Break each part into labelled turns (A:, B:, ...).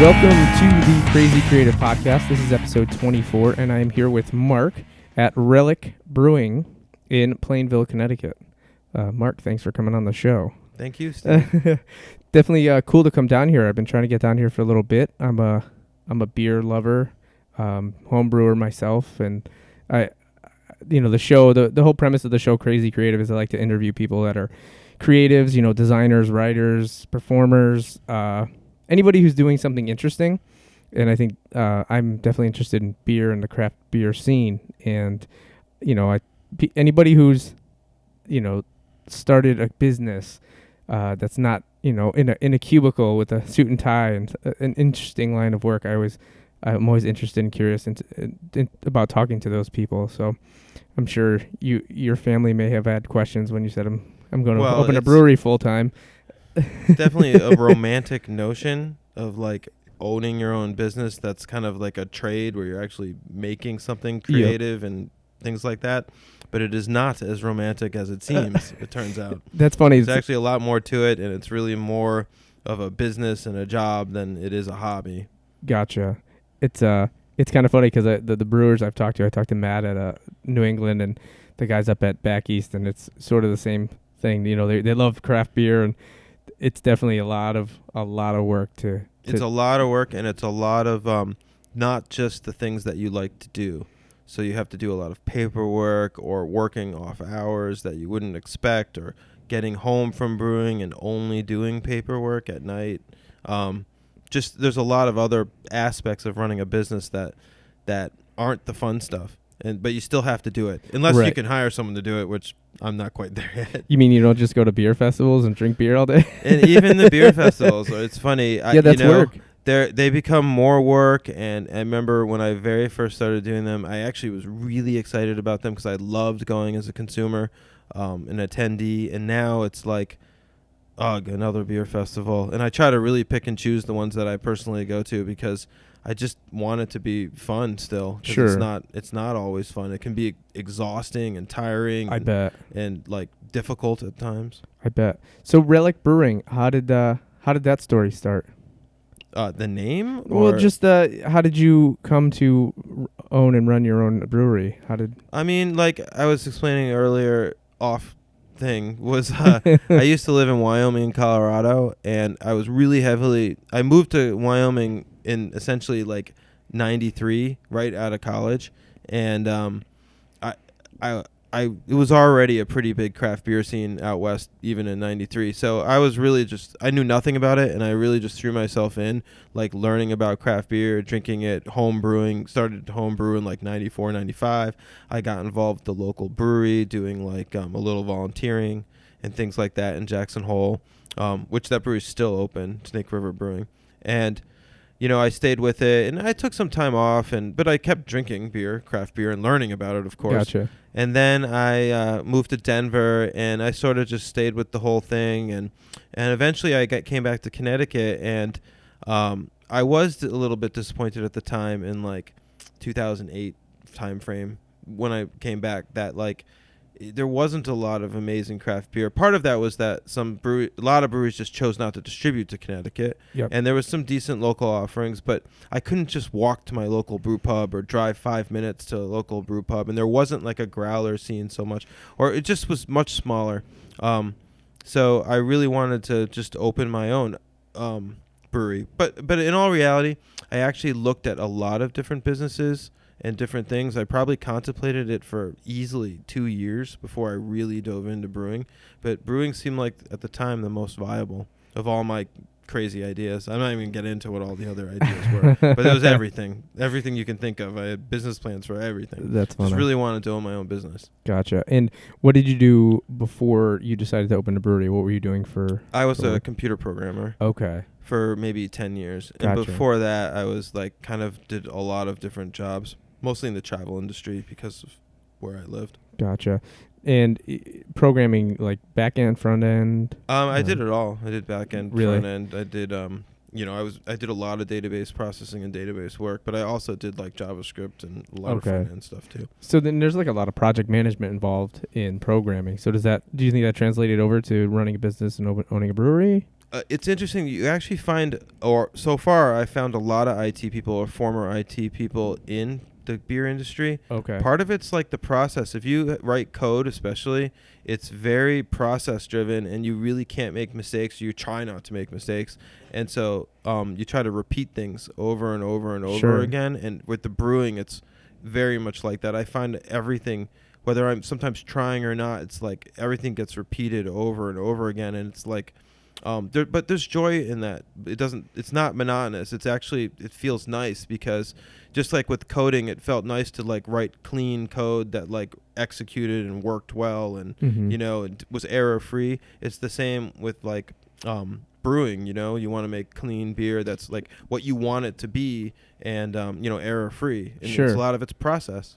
A: Welcome to the Crazy Creative Podcast. This is episode 24, and I am here with Mark at Relic Brewing in Plainville, Connecticut. Mark, thanks for coming on the show.
B: Thank you, Steve.
A: Definitely cool to come down here. I've been trying to get down here for a little bit. I'm a beer lover, home brewer myself, and the show, the whole premise of the show, Crazy Creative, is I like to interview people that are creatives, designers, writers, performers, anybody who's doing something interesting. And I think I'm definitely interested in beer and the craft beer scene. And, anybody who's, started a business that's not, in a cubicle with a suit and tie and an interesting line of work. I'm always interested and curious about talking to those people. So I'm sure your family may have had questions when you said I'm going to open a brewery full time.
B: Definitely a romantic notion of like owning your own business. That's kind of like a trade where you're actually making something creative and things like that. But it is not as romantic as it seems, it turns out.
A: That's funny.
B: There's actually a lot more to it, and it's really more of a business and a job than it is a hobby.
A: Gotcha. It's kind of funny because the brewers I talked to Matt at New England and the guys up at Back East, and it's sort of the same thing. They love craft beer, and it's definitely a lot of work to.
B: It's a lot of work, and it's a lot of not just the things that you like to do. So you have to do a lot of paperwork or working off hours that you wouldn't expect, or getting home from brewing and only doing paperwork at night. Just there's a lot of other aspects of running a business that aren't the fun stuff, but you still have to do it unless you can hire someone to do it, which I'm not quite there yet.
A: You mean you don't just go to beer festivals and drink beer all day?
B: And even the beer festivals, it's funny.
A: That's work.
B: They become more work, and I remember when I very first started doing them, I actually was really excited about them because I loved going as a consumer, an attendee, and now it's like, ugh, another beer festival. And I try to really pick and choose the ones that I personally go to because I just want it to be fun still.
A: Sure.
B: It's not always fun. It can be exhausting and tiring.
A: I bet.
B: And like difficult at times.
A: I bet. So Relic Brewing, how did that story start?
B: The name?
A: Well, just how did you come to own and run your own brewery?
B: I mean, like I was explaining earlier off thing was I used to live in Wyoming and Colorado, and I was I moved to Wyoming in essentially like 93 right out of college, and it was already a pretty big craft beer scene out west even in 93. So I was really I knew nothing about it, and I really just threw myself in, like learning about craft beer, drinking it, home brewing, started home brewing like 94, 95. I got involved with the local brewery doing like a little volunteering and things like that in Jackson Hole, which that brewery is still open, Snake River Brewing. And I stayed with it, and I took some time off, but I kept drinking craft beer, and learning about it, of course.
A: Gotcha.
B: And then I moved to Denver, and I sort of just stayed with the whole thing, and eventually I came back to Connecticut, and I was a little bit disappointed at the time in like 2008 time frame when I came back that like there wasn't a lot of amazing craft beer. Part of that was that a lot of breweries just chose not to distribute to Connecticut.
A: Yep.
B: And there was some decent local offerings, but I couldn't just walk to my local brew pub or drive 5 minutes to a local brew pub. And there wasn't like a growler scene so much, or it just was much smaller. So I really wanted to just open my own brewery. But in all reality, I actually looked at a lot of different businesses and different things. I probably contemplated it for easily 2 years before I really dove into brewing. But brewing seemed like, at the time, the most viable of all my crazy ideas. I'm not even going to get into what all the other ideas were. But it was everything. Everything you can think of. I had business plans for everything.
A: That's funny.
B: Just really wanted to own my own business.
A: Gotcha. And what did you do before you decided to open a brewery? What were you doing for?
B: I was a computer programmer.
A: Okay.
B: For maybe 10 years.
A: Gotcha.
B: And before that, I was like did a lot of different jobs. Mostly in the travel industry because of where I lived.
A: Gotcha. And programming, like back end, front end?
B: I did it all. I did back end,
A: really?
B: front end. I did I did a lot of database processing and database work, but I also did like JavaScript and a lot of front end stuff too.
A: So then there's like a lot of project management involved in programming. So do you think that translated over to running a business and owning a brewery?
B: It's interesting. You actually find, or so far, I found a lot of IT people or former IT people in the beer industry.
A: Okay.
B: Part of it's like the process. If you write code, especially, it's very process driven, and you really can't make mistakes. You try not to make mistakes, and so you try to repeat things over and over and over
A: Sure.
B: again. And with the brewing, it's very much like that. I find everything, whether I'm sometimes trying or not, it's like everything gets repeated over and over again, and it's like. But there's joy in that. It's not monotonous. It's actually, it feels nice because just like with coding, it felt nice to like write clean code that like executed and worked well and,
A: Mm-hmm.
B: and was error free. It's the same with like, brewing, you want to make clean beer that's like what you want it to be and, error free. And
A: Sure.
B: a lot of it's process,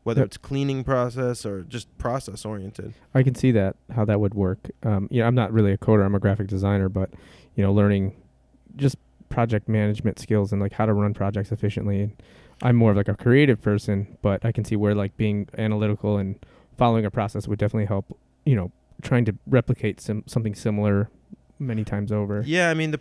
B: whether
A: Yep.
B: it's cleaning process or just process oriented.
A: I can see that, how that would work. I'm not really a coder. I'm a graphic designer, but, learning just project management skills and like how to run projects efficiently. And I'm more of like a creative person, but I can see where like being analytical and following a process would definitely help, trying to replicate something similar many times over.
B: Yeah, I mean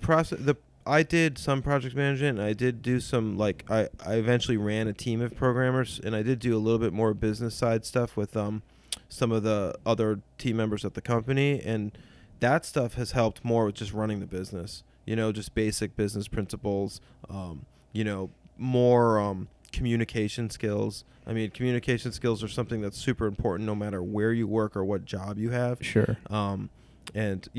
B: I did some project management. I did do some like I eventually ran a team of programmers, and I did do a little bit more business side stuff with some of the other team members at the company, and that stuff has helped more with just running the business. Just basic business principles. More communication skills. I mean, communication skills are something that's super important no matter where you work or what job you have.
A: Sure.
B: And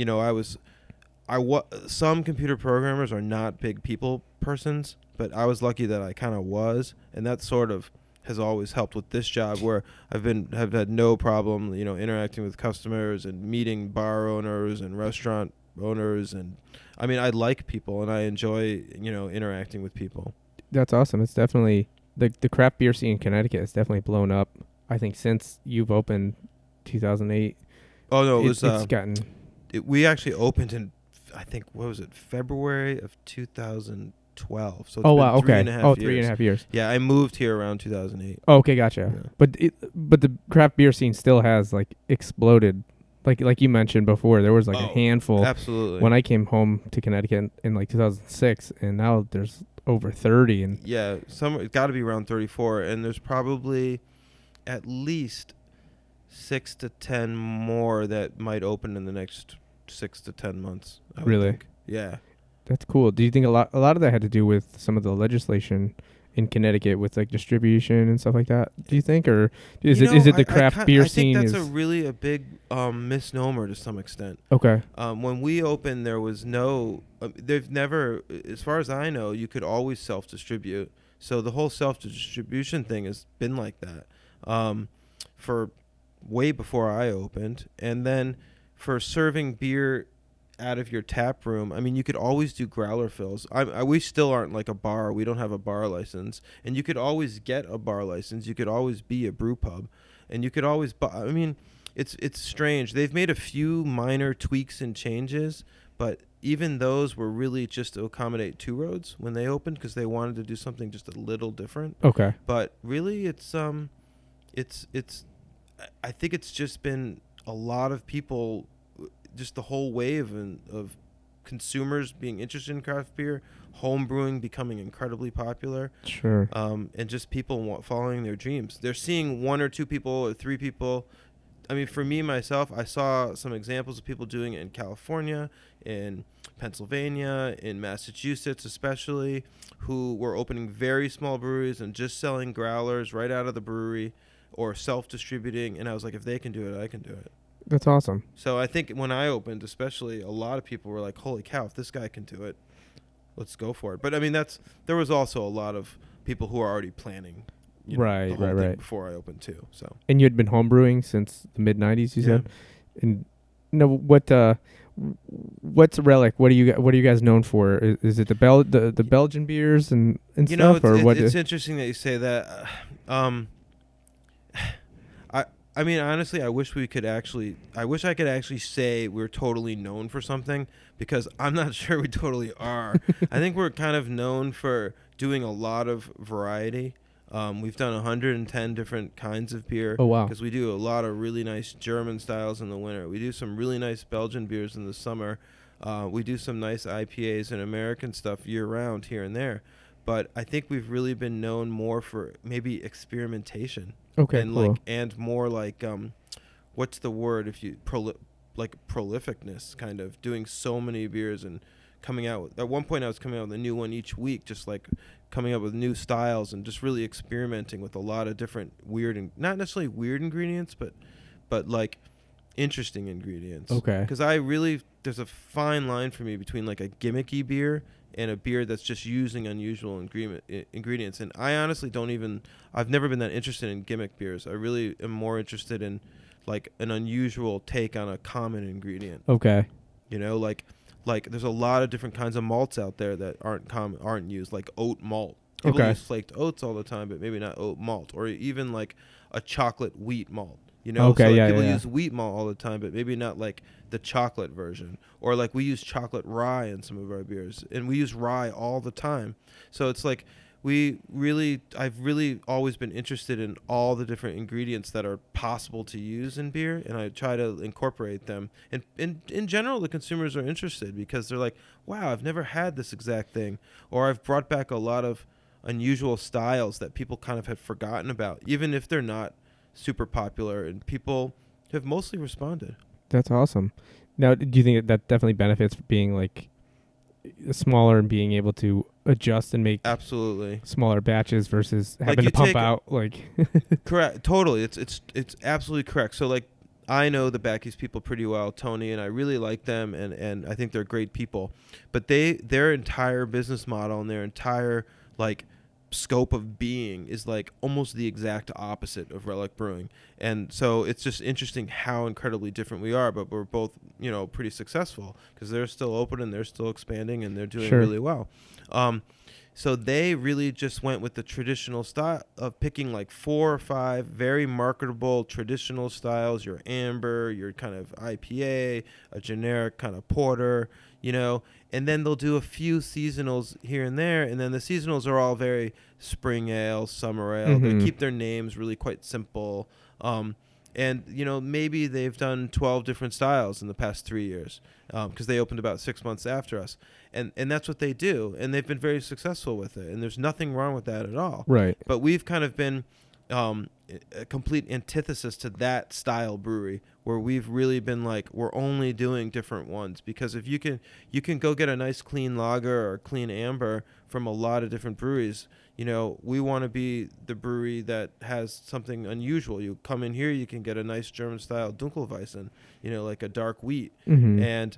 B: some computer programmers are not big people persons, but I was lucky that I kind of was, and that sort of has always helped with this job where have had no problem, interacting with customers and meeting bar owners and restaurant owners, and I mean I like people and I enjoy interacting with people.
A: That's awesome. It's definitely the craft beer scene in Connecticut has definitely blown up. I think since you've opened 2008.
B: Oh no,
A: it's gotten.
B: We actually opened in, I think, what was it, February of 2012. So it's
A: Oh
B: been
A: wow, okay.
B: 3.5
A: 3 and a half years.
B: Yeah, I moved here around 2008.
A: Oh, okay, gotcha.
B: Yeah.
A: But the craft beer scene still has like exploded. Like you mentioned before, there was like a handful
B: Absolutely.
A: when I came home to Connecticut in like 2006, and now there's over 30. And
B: yeah, it's got to be around 34, and there's probably at least 6 to 10 more that might open in the next 6 to 10 months. I would
A: Really?
B: think. Yeah.
A: that's cool. Do you think a lot of that had to do with some of the legislation in Connecticut with like distribution and stuff like that? Do you think, or is it the craft beer scene?
B: I think that's a big misnomer to some extent.
A: Okay.
B: When we opened, there was no. They've never, as far as I know, you could always self-distribute. So the whole self-distribution thing has been like that for way before I opened, and then for serving beer out of your tap room, I mean, you could always do growler fills. We still aren't like a bar. We don't have a bar license, and you could always get a bar license. You could always be a brew pub, and you could always buy. I mean, it's strange. They've made a few minor tweaks and changes, but even those were really just to accommodate Two Roads when they opened because they wanted to do something just a little different.
A: Okay.
B: But really, it's I think it's just been a lot of people, just the whole wave of consumers being interested in craft beer, home brewing becoming incredibly popular.
A: Sure.
B: And just people following their dreams. They're seeing one or two people or three people. I mean, for me, myself, I saw some examples of people doing it in California, in Pennsylvania, in Massachusetts especially, who were opening very small breweries and just selling growlers right out of the brewery or self-distributing. And I was like, if they can do it, I can do it.
A: That's awesome.
B: So I think when I opened, especially, a lot of people were like, holy cow, if this guy can do it, let's go for it. But I mean, there was also a lot of people who are already planning.
A: Right.
B: Before I opened too. So.
A: And you had been homebrewing since the mid '90s, you said. And what's Relic? What are you guys known for? Is it the Belgian beers and stuff, or what?
B: It's interesting that you say that. I mean, honestly, I wish I could actually say we're totally known for something, because I'm not sure we totally are. I think we're kind of known for doing a lot of variety. We've done 110 different kinds of beer.
A: Oh, wow.
B: Because we do a lot of really nice German styles in the winter. We do some really nice Belgian beers in the summer. We do some nice IPAs and American stuff year round here and there, but I think we've really been known more for maybe experimentation
A: Okay,
B: and
A: cool.
B: more like what's the word if you like prolificness, kind of doing so many beers and coming out with, at one point I was coming out with a new one each week, just like coming up with new styles and just really experimenting with a lot of different weird and not necessarily weird ingredients, but like interesting ingredients.
A: Okay.
B: Because there's a fine line for me between like a gimmicky beer and a beer that's just using unusual ingredients. And I honestly I've never been that interested in gimmick beers. I really am more interested in like an unusual take on a common ingredient.
A: Okay.
B: You know, like there's a lot of different kinds of malts out there that aren't used, like oat malt. People
A: Okay.
B: use flaked oats all the time, but maybe not oat malt, or even like a chocolate wheat malt. You know,
A: Okay,
B: so like
A: yeah,
B: people
A: yeah.
B: use wheat malt all the time, but maybe not like the chocolate version. Or like we use chocolate rye in some of our beers, and we use rye all the time. So it's like I've really always been interested in all the different ingredients that are possible to use in beer, and I try to incorporate them. And in general, the consumers are interested because they're like, wow, I've never had this exact thing. Or I've brought back a lot of unusual styles that people kind of have forgotten about, even if they're not super popular, and people have mostly responded.
A: That's awesome. Now, do you think that definitely benefits being like smaller and being able to adjust and make
B: Absolutely.
A: smaller batches versus
B: Like
A: having
B: you
A: to pump
B: take
A: out like
B: Correct. Totally. It's absolutely correct. So like I know the Backy's people pretty well, Tony, and I really like them, and I think they're great people. But their entire business model and their entire like scope of being is like almost the exact opposite of Relic Brewing. And so it's just interesting how incredibly different we are, but we're both, pretty successful because they're still open and they're still expanding and they're doing
A: Sure.
B: really well. So they really just went with the traditional style of picking like 4 or 5 very marketable traditional styles, your amber, your kind of IPA, a generic kind of porter, and then they'll do a few seasonals here and there, and then the seasonals are all very spring ale, summer ale. They keep their names really quite simple. And, maybe they've done 12 different styles in the past 3 years because they opened about 6 months after us. And that's what they do. And they've been very successful with it. And there's nothing wrong with that at all.
A: right.
B: But we've kind of been a complete antithesis to that style brewery, where we've really been like, we're only doing different ones. Because if you can go get a nice clean lager or clean amber from a lot of different breweries, we want to be the brewery that has something unusual. You come in here, you can get a nice German-style Dunkelweizen, like a dark wheat. And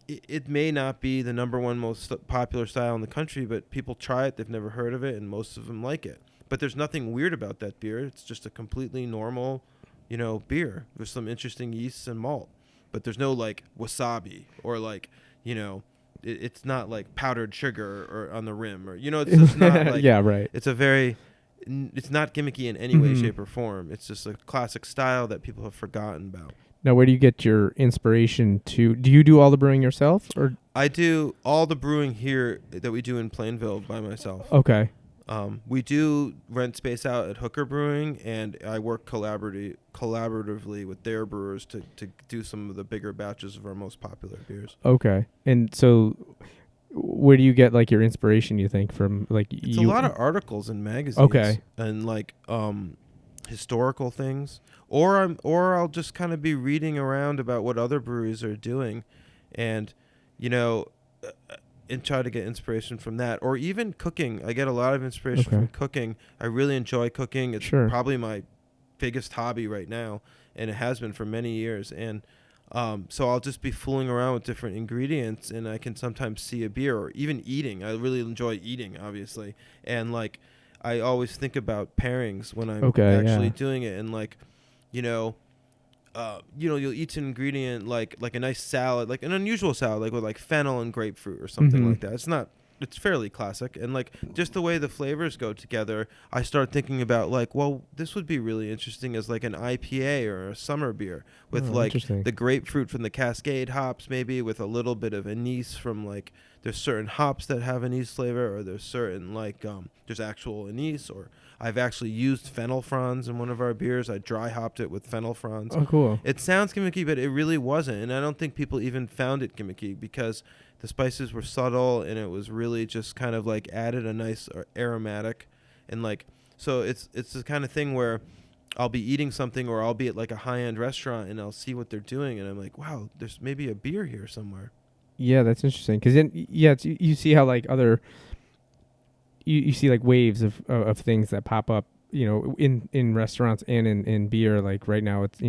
B: it may not be the number one most popular style in the country, but people try it, they've never heard of it, and most of them like it. But there's nothing weird about that beer. It's just a completely normal, beer with some interesting yeasts and malt. But there's no, like, wasabi or, like, it's not like powdered sugar or on the rim, or it's just not like
A: yeah, right.
B: it's it's not gimmicky in any way, shape, or form. It's just a classic style that people have forgotten about.
A: Now, where do you get your inspiration to? Do you do all the brewing yourself, or?
B: I do all the brewing here that we do in Plainville by myself.
A: Okay.
B: We do rent space out at Hooker Brewing, and I work collaboratively with their brewers to do some of the bigger batches of our most popular beers.
A: Okay. And so, where do you get like your inspiration? You think from like
B: It's a lot of articles in magazines.
A: Okay.
B: And like historical things, or I'll just kind of be reading around about what other breweries are doing, and and try to get inspiration from that. Or even cooking. I get a lot of inspiration from cooking. I really enjoy cooking. It's probably my biggest hobby right now, and it has been for many years. And so I'll just be fooling around with different ingredients, and I can sometimes see a beer, or even eating. I really enjoy eating, obviously. And like I always think about pairings when I'm actually doing it, and like you'll eat an ingredient like a nice salad, like an unusual salad, like with like fennel and grapefruit or something like that. It's fairly classic, and like just the way the flavors go together, I start thinking about like, well, this would be really interesting as like an IPA or a summer beer with like the grapefruit from the Cascade hops, maybe with a little bit of anise from like there's certain hops that have anise flavor, or there's certain there's actual anise, or I've actually used fennel fronds in one of our beers. I dry hopped it with fennel fronds.
A: Oh, cool.
B: It sounds gimmicky, but it really wasn't, and I don't think people even found it gimmicky because the spices were subtle, and it was really just kind of like added a nice aromatic, and so it's the kind of thing where I'll be eating something, or I'll be at like a high-end restaurant and I'll see what they're doing, and I'm like, wow, there's maybe a beer here somewhere.
A: Yeah, that's interesting. Because then, you see how like you see like waves of things that pop up, in restaurants and in beer. Like right now, it's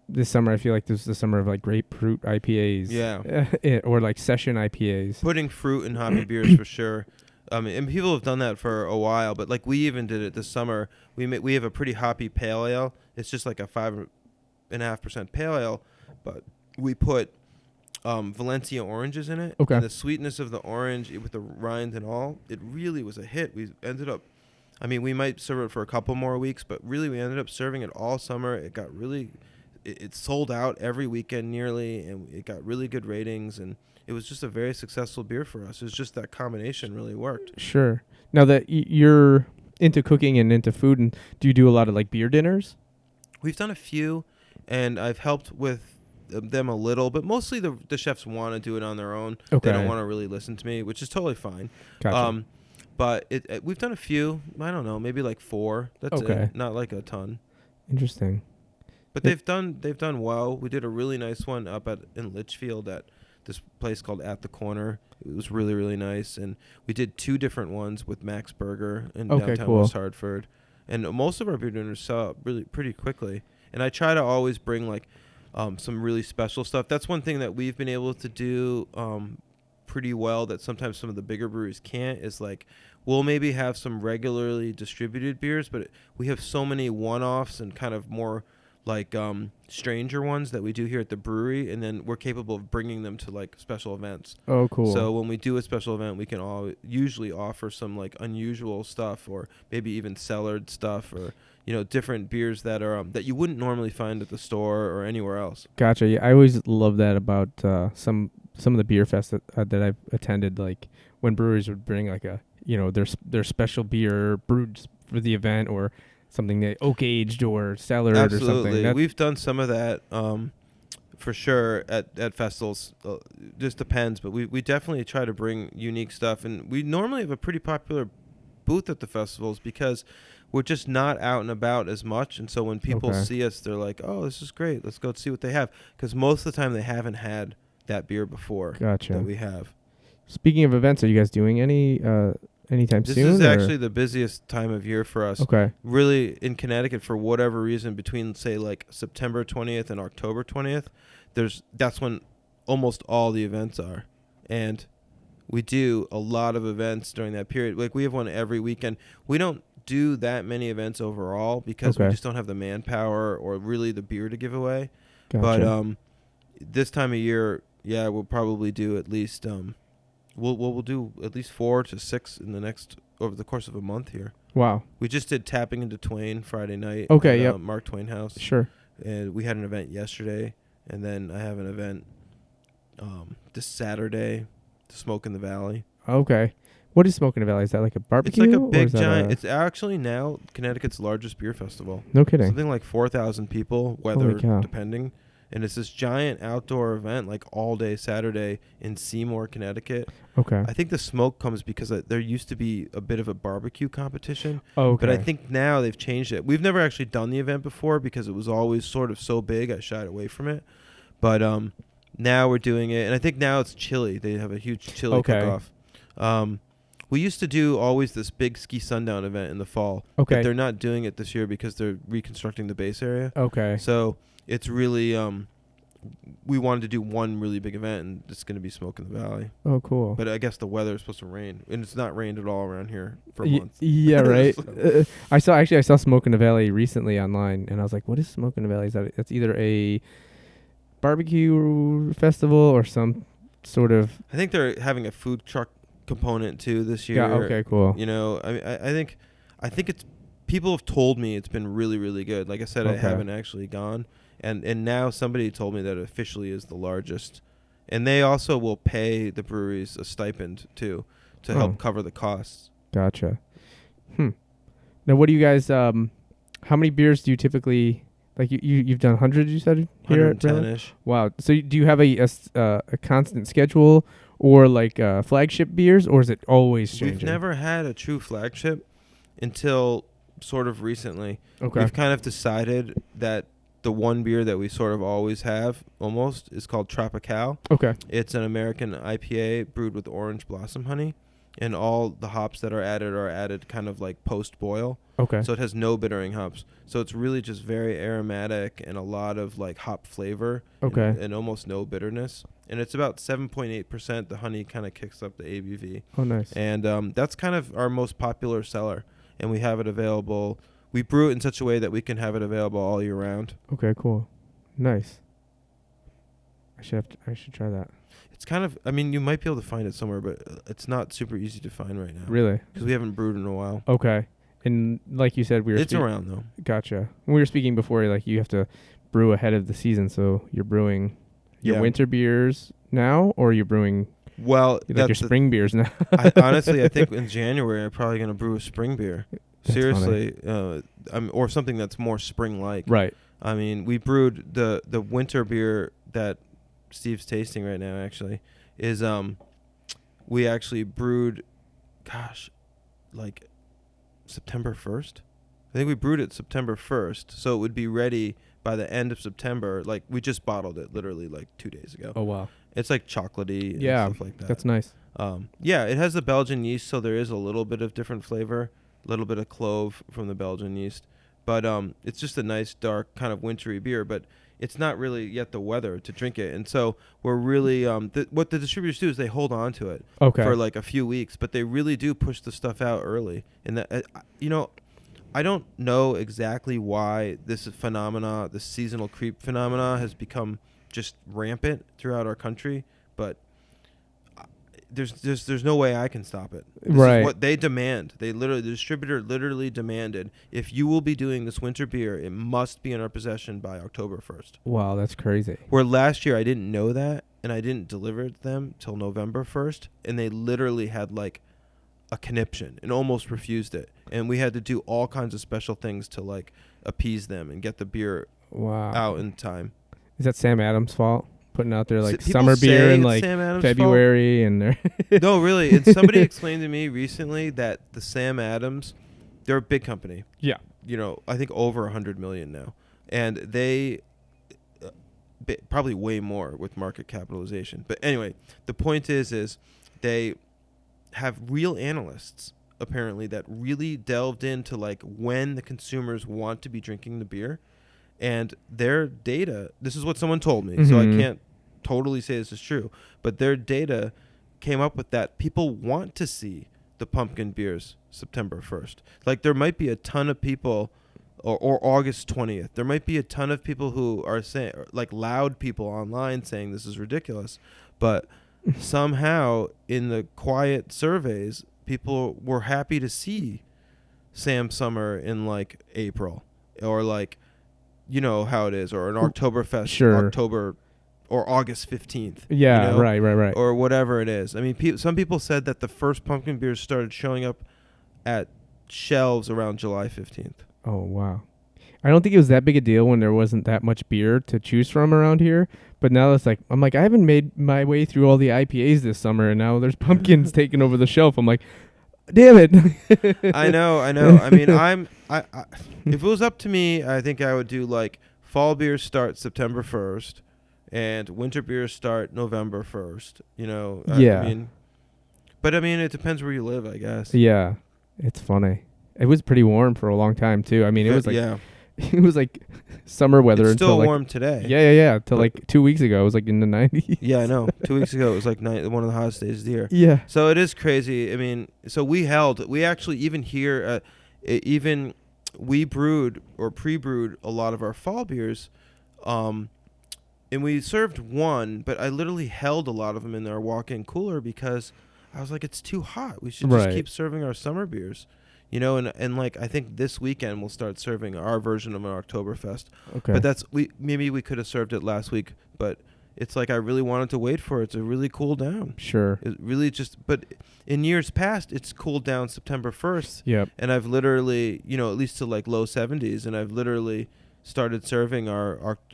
A: this summer I feel like this is the summer of like grapefruit IPAs.
B: Yeah.
A: Or like session IPAs.
B: Putting fruit in hoppy beers for sure. And people have done that for a while, but like we even did it this summer. We have a pretty hoppy pale ale. It's just like a 5.5% pale ale, but we put Valencia oranges in it.
A: Okay.
B: And the sweetness of the orange with the rind and all, it really was a hit. We ended up, we might serve it for a couple more weeks, but really we ended up serving it all summer. It got really, it sold out every weekend nearly, and it got really good ratings, and it was just a very successful beer for us. It was just that combination really worked.
A: Sure. Now that you're into cooking and into food, and do you do a lot of like beer dinners?
B: We've done a few, and I've helped with them a little, but mostly the chefs want to do it on their own.
A: Okay.
B: They don't want to really listen to me, which is totally fine.
A: Gotcha.
B: But we've done a few. I don't know, maybe like 4. That's it. Not like a ton.
A: Interesting.
B: But they've done well. We did a really nice one up in Litchfield at this place called At the Corner. It was really, really nice. And we did 2 different ones with Max Burger in downtown West Hartford. And most of our beer dinners sell out really pretty quickly. And I try to always bring like some really special stuff. That's one thing that we've been able to do pretty well that sometimes some of the bigger breweries can't, is like we'll maybe have some regularly distributed beers, but we have so many one-offs and kind of more like stranger ones that we do here at the brewery, and then we're capable of bringing them to like special events.
A: Oh, cool.
B: So when we do a special event, we can usually offer some like unusual stuff, or maybe even cellared stuff, or different beers that are that you wouldn't normally find at the store or anywhere else.
A: Gotcha. Yeah, I always love that about some of the beer fests that I've attended, like when breweries would bring like a their special beer brewed for the event, or something that oak aged or cellared.
B: Absolutely.
A: Or something.
B: We've done some of that for sure at festivals. Just depends, but we definitely try to bring unique stuff, and we normally have a pretty popular booth at the festivals because we're just not out and about as much, and so when people see us, they're like, oh, this is great, let's go see what they have, because most of the time they haven't had that beer before.
A: Gotcha.
B: That we have.
A: Speaking of events, are you guys doing any anytime soon?
B: This is actually the busiest time of year for us.
A: Okay.
B: Really, in Connecticut, for whatever reason, between say like September 20th and October 20th, that's when almost all the events are, and we do a lot of events during that period. Like we have one every weekend. We don't do that many events overall because we just don't have the manpower or really the beer to give away.
A: Gotcha.
B: But this time of year, yeah, we'll probably do at least we'll do at least 4 to 6 over the course of a month here.
A: Wow.
B: We just did Tapping into Twain Friday night.
A: Okay.
B: At Mark Twain House.
A: Sure.
B: And we had an event yesterday, and then I have an event this Saturday to Smoke in the Valley.
A: Okay. What is Smoke in the Valley? Is that like a barbecue?
B: It's like a big giant. It's actually now Connecticut's largest beer festival.
A: No kidding.
B: Something like 4,000 people, weather depending. And it's this giant outdoor event, like all day Saturday in Seymour, Connecticut.
A: Okay.
B: I think the smoke comes because there used to be a bit of a barbecue competition.
A: Oh, okay.
B: But I think now they've changed it. We've never actually done the event before because it was always sort of so big. I shied away from it. But now we're doing it. And I think now it's chili. They have a huge chili cook-off. We used to do always this big Ski Sundown event in the fall.
A: Okay.
B: But they're not doing it this year because they're reconstructing the base area.
A: Okay.
B: So it's really we wanted to do one really big event, and it's going to be Smoke in the Valley.
A: Oh, cool.
B: But I guess the weather is supposed to rain, and it's not rained at all around here for a month.
A: Yeah, right. I saw Smoke in the Valley recently online, and I was like, "What is Smoke in the Valley? It's either a barbecue festival or some sort of."
B: I think they're having a food truck component too this year.
A: Yeah. Okay. Cool.
B: I think it's. People have told me it's been really, really good. Like I said, I haven't actually gone. And now somebody told me that it officially is the largest And they also will pay the breweries a stipend too to help cover the costs.
A: Gotcha. Now, what do you guys? How many beers do you typically like? You've done hundreds. You said here at Relic?
B: 110-ish.
A: Wow. So do you have a constant schedule or like flagship beers, or is it always changing?
B: We've never had a true flagship until sort of recently.
A: Okay.
B: We've kind of decided that the one beer that we sort of always have almost is called Tropical.
A: Okay.
B: It's an American IPA brewed with orange blossom honey, and all the hops that are added kind of like post-boil.
A: Okay.
B: So it has no bittering hops. So it's really just very aromatic and a lot of like hop flavor.
A: Okay.
B: And almost no bitterness. And it's about 7.8%. The honey kind of kicks up the ABV.
A: Oh, nice.
B: And that's kind of our most popular seller. And we have it available. We brew it in such a way that we can have it available all year round.
A: Okay, cool. Nice. I should try that.
B: It's kind of, I mean, you might be able to find it somewhere, but it's not super easy to find right now.
A: Really?
B: Because we haven't brewed in a while.
A: Okay. And like you said,
B: It's around, though.
A: Gotcha. When we were speaking before, like you have to brew ahead of the season, so you're brewing your winter beers now, or you're brewing like your spring beers now?
B: Honestly, I think in January I'm probably going to brew a spring beer.
A: That's
B: Seriously. Or something that's more spring-like.
A: Right.
B: I mean, we brewed the winter beer that Steve's tasting right now, actually, is we actually brewed, like September 1st. I think we brewed it September 1st, so it would be ready by the end of September. Like, we just bottled it literally like 2 days ago.
A: Oh, wow.
B: It's like chocolatey and stuff like that.
A: That's nice.
B: It has the Belgian yeast, so there is a little bit of different flavor, a little bit of clove from the Belgian yeast. But it's just a nice, dark, kind of wintry beer, but it's not really yet the weather to drink it. And so we're really, what the distributors do is they hold on to it for like a few weeks, but they really do push the stuff out early. And that, I don't know exactly why this phenomena, this seasonal creep phenomena, has become just rampant throughout our country, but there's no way I can stop it. This is what they demand. The distributor literally demanded, if you will be doing this winter beer, it must be in our possession by October 1st.
A: Wow, that's crazy.
B: Where last year I didn't know that, and I didn't deliver it to them till November 1st, and they literally had like a conniption and almost refused it. And we had to do all kinds of special things to like appease them and get the beer out in time.
A: Is that Sam Adams' fault? Putting out their like summer beer in like February and
B: no, really. And somebody explained to me recently that the Sam Adams, they're a big company.
A: Yeah.
B: I think over 100 million now, and they probably way more with market capitalization. But anyway, the point is they have real analysts apparently that really delved into like when the consumers want to be drinking the beer. And their data, this is what someone told me, so I can't totally say this is true, but their data came up with that people want to see the pumpkin beers September 1st. Like, there might be a ton of people, or August 20th, there might be a ton of people who are saying, like loud people online saying this is ridiculous, but somehow in the quiet surveys, people were happy to see Sam Summer in like April, or like, you know how it is, or an Oktoberfest, October or August 15th.
A: Yeah, right.
B: Or whatever it is. I mean, some people said that the first pumpkin beers started showing up at shelves around July 15th.
A: Oh, wow. I don't think it was that big a deal when there wasn't that much beer to choose from around here. But now it's like, I'm like, I haven't made my way through all the IPAs this summer, and now there's pumpkins taking over the shelf. I'm like, damn it.
B: I know. I mean, I if it was up to me, I think I would do like fall beers start September 1st and winter beers start November 1st, I mean, it depends where you live, I guess.
A: Yeah. It's funny. It was pretty warm for a long time too. I mean, it was like it was like summer weather.
B: It's still
A: until
B: warm today.
A: Yeah. Till like 2 weeks ago, it was like in the 90s.
B: Yeah, I know. 2 weeks ago, it was like one of the hottest days of the year.
A: Yeah.
B: So it is crazy. I mean, so we actually even here, we brewed or pre-brewed a lot of our fall beers, and we served one, but I literally held a lot of them in our walk-in cooler because I was like, it's too hot. We should just keep serving our summer beers. And like I think this weekend we'll start serving our version of an Oktoberfest.
A: Okay.
B: But maybe we could have served it last week, but it's like I really wanted to wait for it to really cool down.
A: Sure.
B: It really but in years past, it's cooled down September 1st.
A: Yep.
B: And I've literally, at least to like low 70s, and I've literally started serving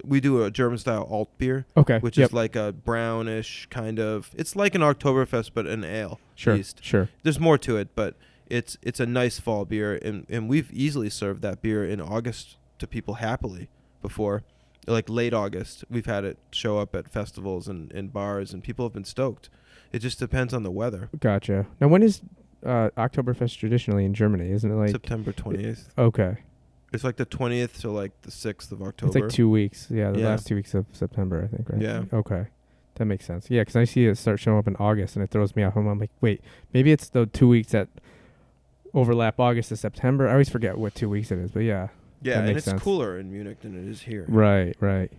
B: we do a German style alt beer,
A: Okay.
B: which is like a brownish kind of, it's like an Oktoberfest, but an ale.
A: Sure.
B: Yeast.
A: Sure.
B: There's more to it, but it's a nice fall beer, and we've easily served that beer in August to people happily before. Like late August, we've had it show up at festivals and bars, and people have been stoked. It just depends on the weather.
A: Gotcha. Now, when is Oktoberfest traditionally in Germany? Isn't it like
B: September 20th.
A: Okay.
B: It's like the 20th to like the 6th of October.
A: It's like 2 weeks. Yeah, the
B: Yeah.
A: last 2 weeks of September, I think, right?
B: Yeah.
A: Okay. That makes sense. Yeah, because I see it start showing up in August, and it throws me off. I'm like, wait, maybe it's the 2 weeks that overlap August to September. I always forget what 2 weeks it is, but yeah.
B: Yeah,
A: that
B: and
A: makes
B: it's
A: sense.
B: cooler in Munich than it is here.
A: Right, right.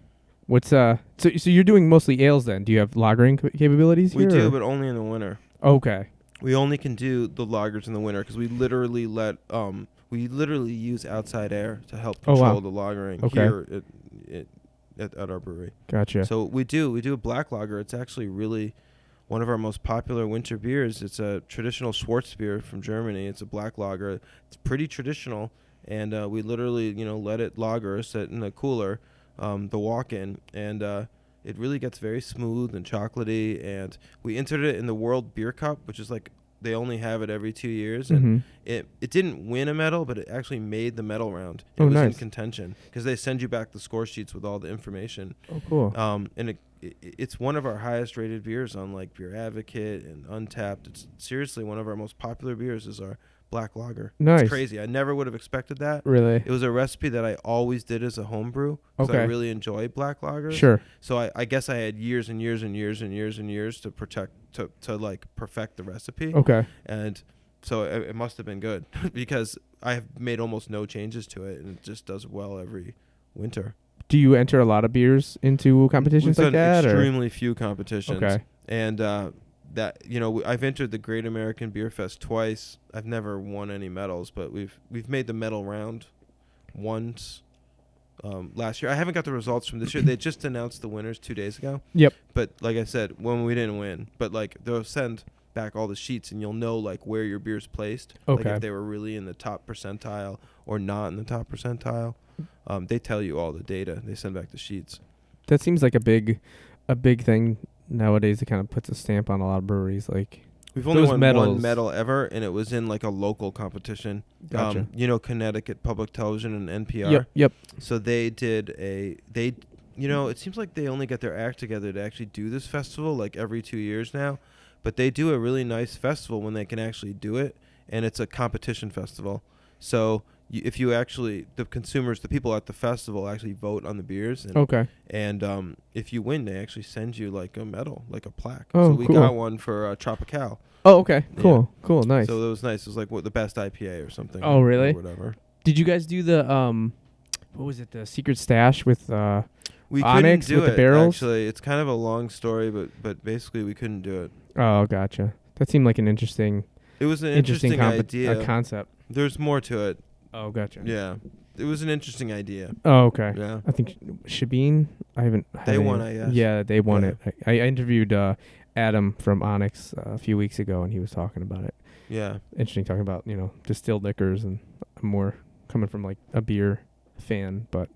A: What's so you're doing mostly ales then? Do you have lagering capabilities
B: We
A: here?
B: do,
A: or?
B: but only in the winter.
A: Okay.
B: We only can do the lagers in the winter because we literally use outside air to help
A: Oh,
B: control
A: wow.
B: the lagering
A: Okay.
B: here at our brewery.
A: Gotcha.
B: So we do a black lager. It's actually really one of our most popular winter beers. It's a traditional Schwarz beer from Germany. It's a black lager. It's pretty traditional, and we literally let it lager, sit in a cooler, the walk-in, and it really gets very smooth and chocolatey. And we entered it in the World Beer Cup, which is like they only have it every 2 years, and it didn't win a medal, but it actually made the medal round. It was in
A: nice.
B: contention because they send you back the score sheets with all the information.
A: Oh, cool.
B: And it's one of our highest rated beers on like Beer Advocate and Untapped. It's seriously one of our most popular beers is our black lager.
A: Nice.
B: It's crazy. I never would have expected that.
A: Really?
B: It was a recipe that I always did as a homebrew because I
A: Okay.
B: really enjoy black lagers.
A: Sure.
B: So I guess I had years and years and years and years and years to like perfect the recipe.
A: Okay.
B: And so it must have been good because I have made almost no changes to it, and it just does well every winter.
A: Do you enter a lot of beers into competitions
B: We've
A: like
B: done
A: that?
B: extremely few competitions.
A: Okay.
B: And that I've entered the Great American Beer Fest twice. I've never won any medals, but we've made the medal round once last year. I haven't got the results from this year. They just announced the winners 2 days ago.
A: Yep.
B: But like I said, when we didn't win, but like they'll send back all the sheets, and you'll know like where your beer's placed.
A: Okay.
B: Like if they were really in the top percentile or not in the top percentile. They tell you all the data. They send back the sheets.
A: That seems like a big thing nowadays. It kind of puts a stamp on a lot of breweries. Like
B: We've only
A: those
B: won
A: medals.
B: one medal ever, and it was in like a local competition.
A: Gotcha.
B: Connecticut Public Television and NPR.
A: Yep.
B: So they did it seems like they only get their act together to actually do this festival like every 2 years now, but they do a really nice festival when they can actually do it, and it's a competition festival. So if you actually, the people at the festival actually vote on the beers. And,
A: Okay.
B: And if you win, they actually send you like a medal, like a plaque.
A: Oh,
B: so we
A: cool.
B: got one for Tropical.
A: Oh, okay.
B: Yeah.
A: Cool. Nice.
B: So that was nice. It was like the best IPA or something.
A: Oh, really?
B: Or whatever.
A: Did you guys do the what was it? The secret stash with
B: We
A: Onyx
B: couldn't do
A: with the
B: it,
A: barrels?
B: actually. It's kind of a long story, but basically we couldn't do it.
A: Oh, gotcha. That seemed like an interesting
B: It was an interesting idea.
A: concept.
B: There's more to it.
A: Oh, gotcha.
B: Yeah. It was an interesting idea.
A: Oh, okay.
B: Yeah.
A: I think Shabine. I haven't.
B: They
A: had any-
B: won, I guess.
A: Yeah, they won
B: Yeah.
A: it. I interviewed Adam from Onyx a few weeks ago, and he was talking about it.
B: Yeah.
A: Interesting, talking about distilled liquors, and I'm more coming from like a beer fan, but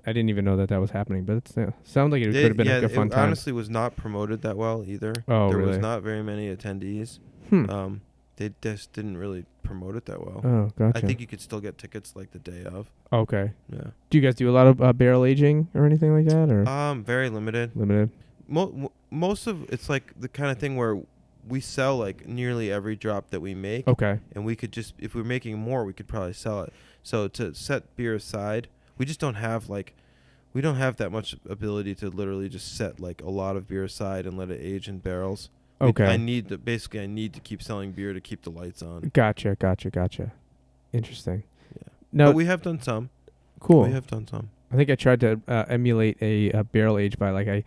A: I didn't even know that was happening. But it sounds like it could have been like a fun
B: it
A: time.
B: honestly was not promoted that well either.
A: Oh,
B: there was
A: really?
B: not very many attendees.
A: Hmm.
B: They just didn't really promote it that well.
A: Oh, gotcha.
B: I think you could still get tickets like the day of.
A: Okay.
B: Yeah.
A: Do you guys do a lot of barrel aging or anything like that, or
B: Very limited.
A: limited?
B: Most of it's like the kind of thing where we sell like nearly every drop that we make.
A: Okay.
B: And we could just, if we're making more, we could probably sell it. So to set beer aside, we just don't have we don't have that much ability to literally just set like a lot of beer aside and let it age in barrels.
A: Okay.
B: I need to keep selling beer to keep the lights on.
A: Gotcha. Interesting.
B: Yeah.
A: No,
B: But we have done some.
A: cool.
B: We have done some.
A: I think I tried to emulate a barrel age by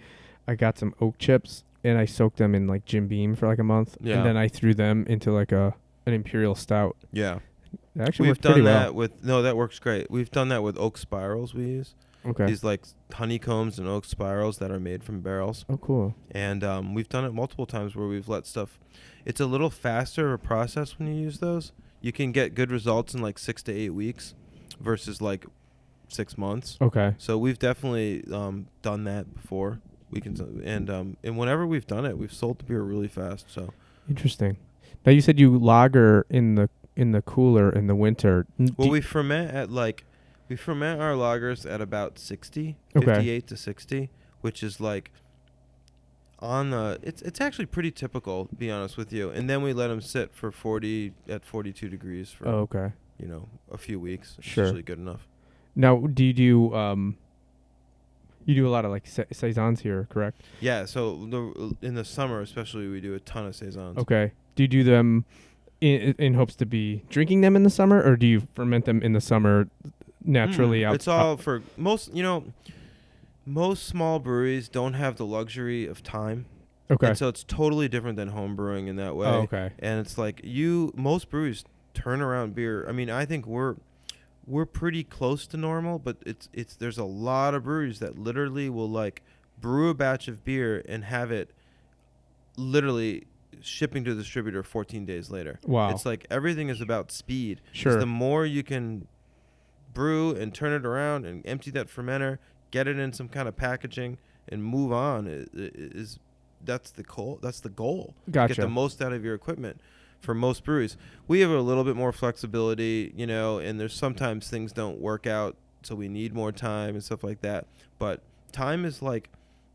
A: I got some oak chips and I soaked them in like Jim Beam for like a month,
B: Yeah.
A: and then I threw them into like an imperial stout.
B: Yeah.
A: It actually
B: We've
A: worked pretty
B: done
A: well.
B: that with, no, that works great. We've done that with oak spirals we use.
A: Okay.
B: These like honeycombs and oak spirals that are made from barrels.
A: Oh, cool.
B: And we've done it multiple times where we've let stuff. It's a little faster of a process when you use those. You can get good results in like 6 to 8 weeks versus like 6 months.
A: Okay.
B: So we've definitely done that before. We can and whenever we've done it, we've sold the beer really fast. So
A: Interesting. Now you said you lager in the cooler in the winter.
B: well, we ferment our lagers at about 60,
A: Okay.
B: 58 to 60, which is like on the it's actually pretty typical, to be honest with you. And then we let them sit for 42 degrees for
A: okay.
B: A few weeks. It's
A: Sure.
B: usually good enough.
A: Now, do you do you do a lot of like saisons here, correct?
B: Yeah, so in the summer especially, we do a ton of saisons.
A: Okay. Do you do them in hopes to be drinking them in the summer, or do you ferment them in the summer naturally?
B: It's all for most. Most small breweries don't have the luxury of time.
A: Okay.
B: And so it's totally different than home brewing in that way.
A: Oh, okay.
B: And it's like most breweries turn around beer. I mean, I think we're pretty close to normal, but there's a lot of breweries that literally will like brew a batch of beer and have it literally shipping to the distributor 14 days later.
A: Wow.
B: It's like everything is about speed.
A: Sure.
B: The more you can brew and turn it around and empty that fermenter, get it in some kind of packaging and move on that's the goal. That's the goal.
A: Gotcha.
B: Get the most out of your equipment. For most breweries, we have a little bit more flexibility, and there's sometimes things don't work out, so we need more time and stuff like that. But time is like,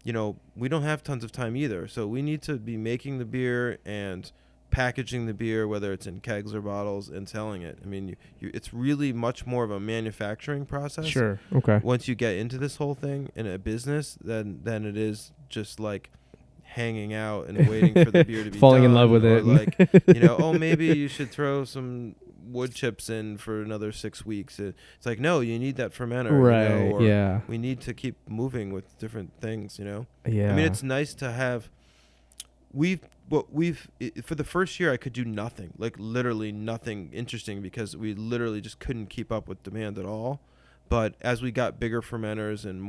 B: we don't have tons of time either. So we need to be making the beer and packaging the beer, whether it's in kegs or bottles, and selling it. I mean, it's really much more of a manufacturing process.
A: Sure. Okay.
B: Once you get into this whole thing in a business, than it is just like hanging out and waiting for the beer to be
A: falling
B: done,
A: in love with
B: or
A: it.
B: Like, maybe you should throw some wood chips in for another 6 weeks. It's like, no, you need that fermenter.
A: Right.
B: Or
A: Yeah.
B: we need to keep moving with different things.
A: Yeah.
B: I mean, it's nice to have. For the first year, I could do nothing, like literally nothing interesting, because we literally just couldn't keep up with demand at all. But as we got bigger fermenters and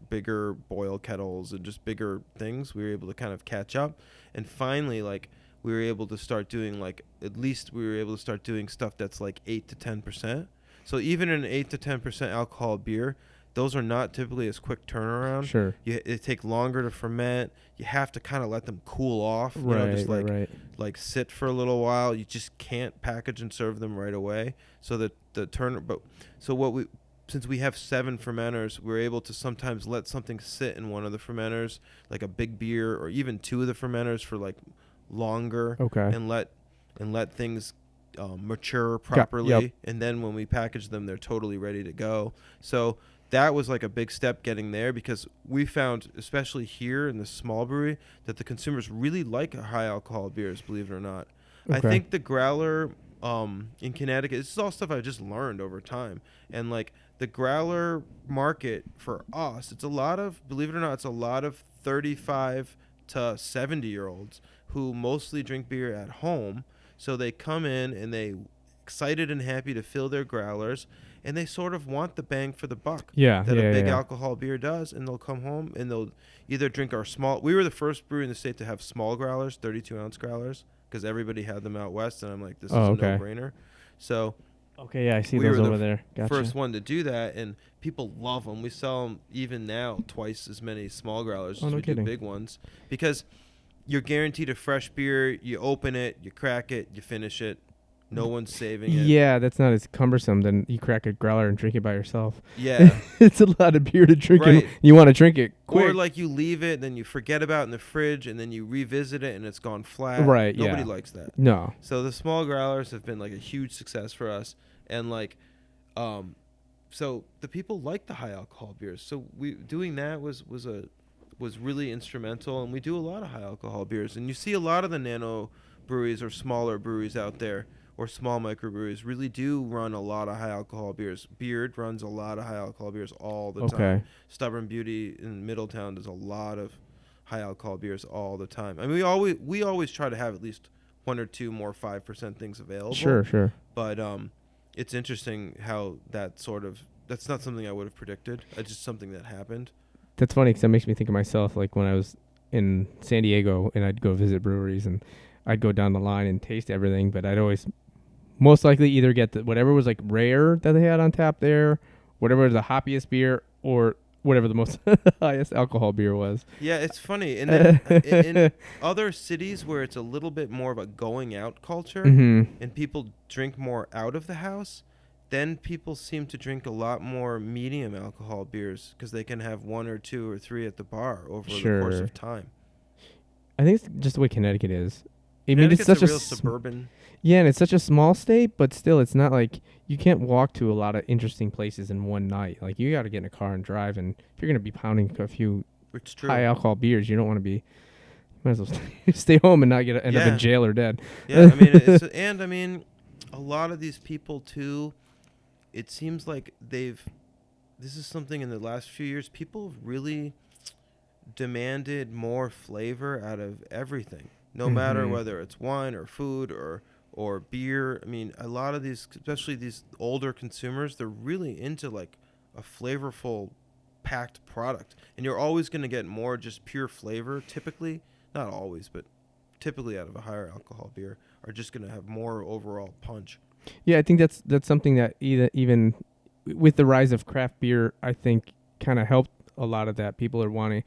B: bigger boil kettles and just bigger things, we were able to kind of catch up. And finally, like, we were able to start doing stuff that's like 8 to 10%. So even an 8 to 10% alcohol beer, those are not typically as quick turnaround.
A: Sure.
B: It take longer to ferment. You have to kind of let them cool off.
A: Right.
B: Like sit for a little while. You just can't package and serve them right away. So that since we have 7 fermenters, we're able to sometimes let something sit in one of the fermenters, like a big beer, or even 2 of the fermenters for like longer.
A: Okay.
B: And let things mature properly.
A: Yep.
B: And then when we package them, they're totally ready to go. So that was like a big step getting there, because we found, especially here in the small brewery, that the consumers really like high alcohol beers, believe it or not.
A: Okay.
B: I think the growler in Connecticut, this is all stuff I just learned over time. And like the growler market for us, believe it or not, it's a lot of 35 to 70-year-olds who mostly drink beer at home. So they come in and they excited and happy to fill their growlers, and they sort of want the bang for the buck that a big alcohol beer does, and they'll come home and they'll either drink our small. We were the first brewery in the state to have small growlers, 32-ounce growlers, because everybody had them out west, and I'm like, this is a no-brainer. So
A: okay, yeah, I see
B: we
A: those
B: were
A: over
B: the
A: there. Gotcha.
B: first one to do that, and people love them. We sell them even now twice as many small growlers as we do big ones, because you're guaranteed a fresh beer. You open it, you crack it, you finish it. No one's saving it.
A: Yeah, that's not as cumbersome than you crack a growler and drink it by yourself.
B: Yeah.
A: It's a lot of beer to drink.
B: Right.
A: You want to drink it quick.
B: Or like you leave it, then you forget about it in the fridge, and then you revisit it, and it's gone flat.
A: Right,
B: Nobody
A: yeah.
B: likes that.
A: No.
B: So the small growlers have been like a huge success for us. And like, so the people like the high alcohol beers. So doing that was really instrumental, and we do a lot of high alcohol beers. And you see a lot of the nano breweries or smaller breweries out there, or small microbreweries, really do run a lot of high alcohol beers. Beard runs a lot of high alcohol beers all the time. Stubborn Beauty in Middletown does a lot of high alcohol beers all the time. I mean, we always try to have at least 1 or 2 more 5% things available.
A: Sure.
B: But it's interesting how that sort of that's not something I would have predicted. It's just something that happened.
A: That's funny because that makes me think of myself. Like when I was in San Diego and I'd go visit breweries and I'd go down the line and taste everything, but I'd always most likely either get whatever was like rare that they had on tap there, whatever was the hoppiest beer, or whatever the most highest alcohol beer was.
B: Yeah, it's funny. And then in other cities where it's a little bit more of a going out culture
A: Mm-hmm.
B: and people drink more out of the house, then people seem to drink a lot more medium alcohol beers because they can have 1 or 2 or 3 at the bar over the course
A: Sure.
B: of time.
A: I think it's just the way Connecticut is. I mean, it's
B: Connecticut's
A: such
B: a real
A: s-
B: suburban.
A: Yeah, and it's such a small state, but still, it's not like you can't walk to a lot of interesting places in one night. Like you got to get in a car and drive, and if you're gonna be pounding a few
B: It's true.
A: high alcohol beers, you don't want to be. Might as well stay home and not end up
B: Yeah.
A: in jail or dead.
B: Yeah, I mean, and I mean, a lot of these people too. It seems like this is something in the last few years. People have really demanded more flavor out of everything, no matter
A: Mhm.
B: whether it's wine or food or beer. I mean, a lot of these, especially these older consumers, they're really into like a flavorful, packed product, and you're always going to get more just pure flavor. Typically, not always, but typically out of a higher alcohol beer, are just going to have more overall punch.
A: Yeah, I think that's something that even with the rise of craft beer, I think kind of helped a lot of that. People are wanting.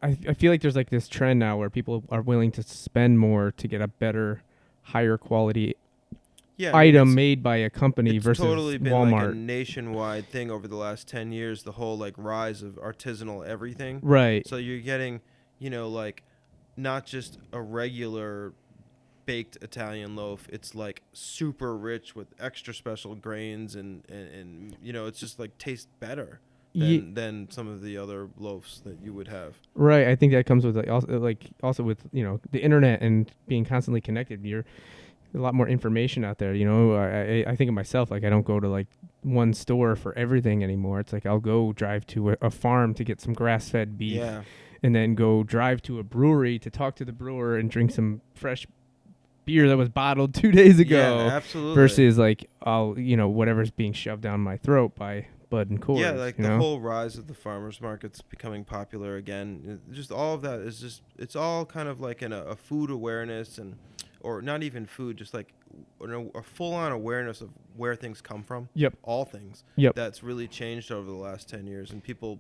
A: I feel like there's like this trend now where people are willing to spend more to get a better, higher quality
B: Yeah, I mean,
A: item made by a company
B: it's
A: versus
B: totally been like a
A: Walmart.
B: nationwide thing over the last 10 years, the whole like rise of artisanal everything.
A: Right.
B: So you're getting, like not just a regular baked Italian loaf. It's like super rich with extra special grains and it's just like tastes better than some of the other loaves that you would have.
A: Right. I think that comes with also with the internet and being constantly connected. You're a lot more information out there. I think of myself, like I don't go to like one store for everything anymore. It's like I'll go drive to a farm to get some grass-fed beef,
B: Yeah.
A: and then go drive to a brewery to talk to the brewer and drink some fresh beer that was bottled 2 days ago.
B: Yeah, absolutely.
A: Versus like whatever's being shoved down my throat by Bud and Coors.
B: Yeah, like the whole rise of the farmers markets becoming popular again. Just all of that is just, it's all kind of like in a food awareness or not even food, just like a full-on awareness of where things come from.
A: Yep.
B: All things.
A: Yep.
B: That's really changed over the last 10 years, and people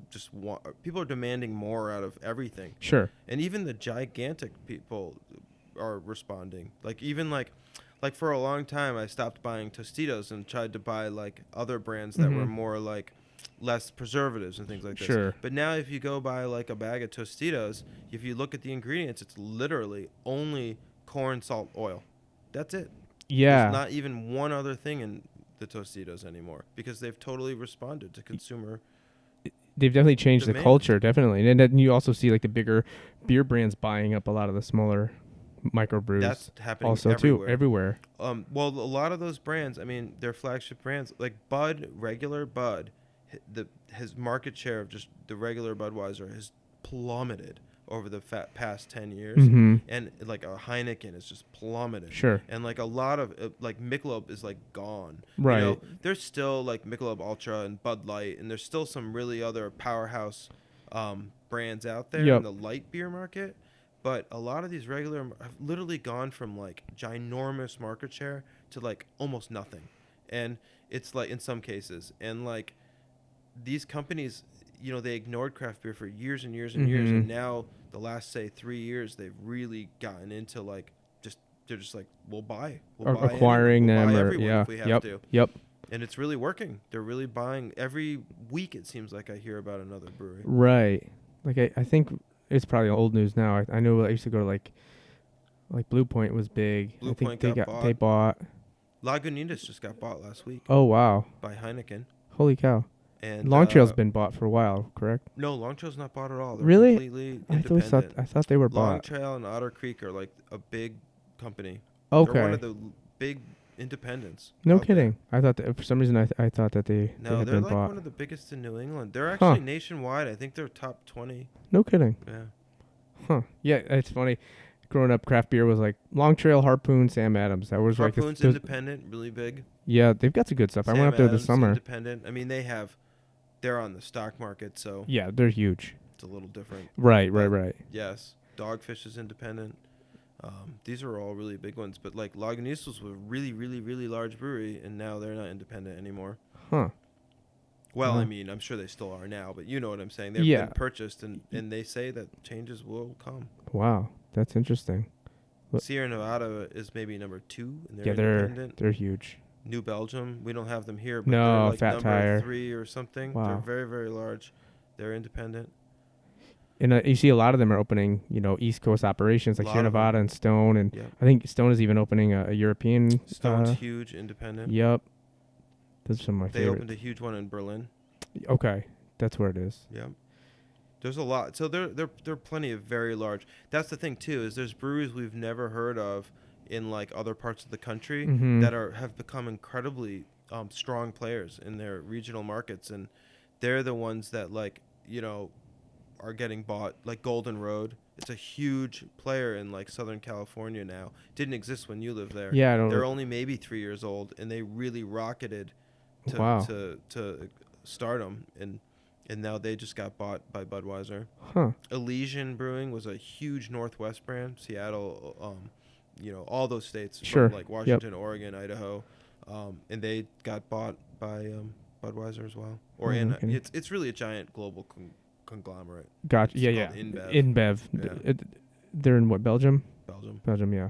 B: are demanding more out of everything.
A: Sure.
B: And even the gigantic people are responding. Like even like for a long time, I stopped buying Tostitos and tried to buy like other brands that were more like less preservatives and things like this.
A: Sure.
B: But now if you go buy like a bag of Tostitos, if you look at the ingredients, it's literally only corn, salt, oil. That's it.
A: Yeah.
B: There's not even one other thing in the Tostitos anymore because they've totally responded to consumer.
A: They've definitely changed
B: demand.
A: the culture, definitely. And then you also see like the bigger beer brands buying up a lot of the smaller microbrews.
B: That's happening
A: also everywhere.
B: Well, a lot of those brands, I mean, their flagship brands, like Bud, regular Bud, his market share of just the regular Budweiser has plummeted over the past 10 years.
A: Mm-hmm.
B: And like a Heineken is just plummeted.
A: Sure.
B: And like a lot of like Michelob is like gone.
A: Right.
B: There's still like Michelob Ultra and Bud Light, and there's still some really other powerhouse brands out there in the light beer market. But a lot of these regular have literally gone from like ginormous market share to like almost nothing. And it's like in some cases, and like these companies, they ignored craft beer for years and years and years. And now the last, say, 3 years, they've really gotten into like, they're just like, we'll buy
A: acquiring
B: anyone. We'll
A: them
B: buy everyone if we have to.
A: Yep.
B: And it's really working. They're really buying every week. It seems like I hear about another brewery.
A: Right. Like I think it's probably old news now. I know I used to go to like Blue Point was big.
B: Blue
A: I think
B: Point
A: they bought.
B: Lagunitas just got bought last week.
A: Oh wow.
B: By Heineken.
A: Holy cow.
B: And
A: Long Trail's been bought for a while, correct?
B: No, Long Trail's not bought at all. They're
A: really?
B: Completely independent.
A: I thought they were bought.
B: Long Trail and Otter Creek are like a big company.
A: Okay.
B: They're one of the big independents.
A: No kidding. I thought that for some reason I thought that they had
B: they're
A: been
B: like
A: bought.
B: one of the biggest in New England. They're actually nationwide. I think they're top 20.
A: No kidding.
B: Yeah.
A: Huh. Yeah, it's funny. growing up, craft beer was like Long Trail, Harpoon, Sam Adams. That was like
B: Harpoon's independent, really big.
A: yeah, they've got some good stuff. I
B: Sam
A: went up there this
B: Adams,
A: summer.
B: independent. I mean, they're on the stock market, so
A: Yeah, they're huge.
B: it's a little different.
A: Right.
B: Yes, Dogfish is independent. These are all really big ones, but like Lagunitas was a really, really, really large brewery, and now they're not independent anymore.
A: Huh.
B: Well,
A: Uh-huh.
B: I mean, I'm sure they still are now, but you know what I'm saying. They've
A: Yeah.
B: been purchased, and they say that changes will come.
A: Wow, that's interesting. Look-
B: Sierra Nevada is maybe number 2, and they're
A: Yeah,
B: independent.
A: they're huge.
B: New Belgium, we don't have them here, but
A: No,
B: they're like
A: Fat
B: number
A: Tire.
B: 3 or something.
A: Wow.
B: They're very, very large. They're independent.
A: And you see a lot of them are opening, East Coast operations like
B: Lot
A: Sierra
B: of 'em.
A: Nevada and Stone, and
B: Yep.
A: I think Stone is even opening a European.
B: Stone's huge, independent.
A: Yep. Those are some of my
B: They
A: favorites.
B: opened a huge one in Berlin.
A: Okay, that's where it is.
B: Yep. There's a lot. So there are plenty of very large. That's the thing too, is there's breweries we've never heard of in like other parts of the country
A: Mhm.
B: that have become incredibly strong players in their regional markets, and they're the ones that are getting bought. Like Golden Road, it's a huge player in like Southern California now. Didn't exist when you lived there.
A: Yeah, I don't.
B: They're only maybe 3 years old, and they really rocketed to
A: Wow.
B: to stardom, and now they just got bought by Budweiser.
A: Huh.
B: Elysian Brewing was a huge Northwest brand, Seattle, all those states,
A: Sure.
B: from like Washington, Oregon, Idaho, and they got bought by Budweiser as well. Or
A: Okay.
B: it's really a giant global conglomerate.
A: Gotcha.
B: It's
A: Yeah.
B: called InBev.
A: InBev.
B: Yeah.
A: They're in what, Belgium?
B: Belgium.
A: Belgium, yeah.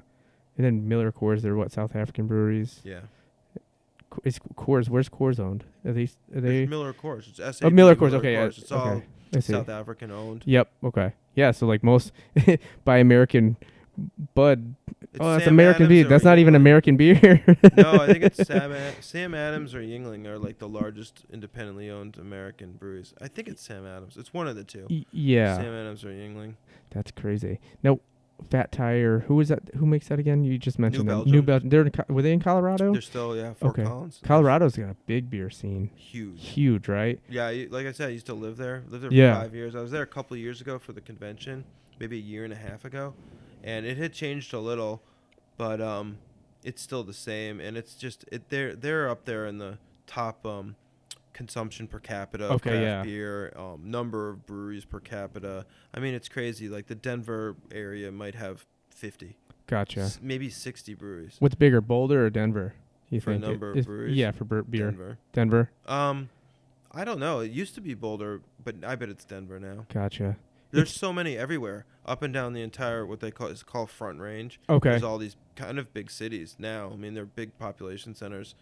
A: And then Miller Coors, they're what, South African breweries?
B: Yeah.
A: Is Coors, where's Coors owned? Are they?
B: It's Miller Coors. It's SAB.
A: Oh, Miller Coors. Okay,
B: Coors. It's all
A: okay. I see.
B: South African owned.
A: Yep. Okay. Yeah. So like most by American Bud.
B: It's
A: Oh, that's
B: Sam
A: American
B: Adams
A: beer.
B: or
A: That's not even
B: Yuengling.
A: American beer.
B: No, I think it's Sam Adams or Yuengling are like the largest independently owned American breweries. I think it's Sam Adams. It's one of the two.
A: Yeah.
B: Sam Adams or Yuengling.
A: That's crazy. Now, Fat Tire. Who is that? Who makes that again? You just mentioned them.
B: Belgium.
A: New Belgium. They're were they in Colorado?
B: They're still Fort
A: Okay.
B: Collins.
A: Colorado's got a big beer scene.
B: Huge.
A: Huge, right?
B: Yeah, like I said, I used to live there. Lived there
A: Yeah.
B: for 5 years. I was there a couple of years ago for the convention, maybe a year and a half ago, and it had changed a little, but it's still the same. And it's just they're up there in the top consumption per capita of
A: Okay,
B: craft
A: yeah.
B: beer, number of breweries per capita. I mean, it's crazy. Like the Denver area might have 50,
A: Gotcha.
B: maybe 60 breweries.
A: What's bigger, Boulder or Denver? You
B: For a
A: think
B: number of
A: is-
B: breweries?
A: Yeah, for beer.
B: Denver.
A: Denver.
B: I don't know. It used to be Boulder, but I bet it's Denver now.
A: Gotcha.
B: There's so many everywhere, up and down the entire what they call Front Range.
A: Okay.
B: There's all these kind of big cities now. I mean, they're big population centers.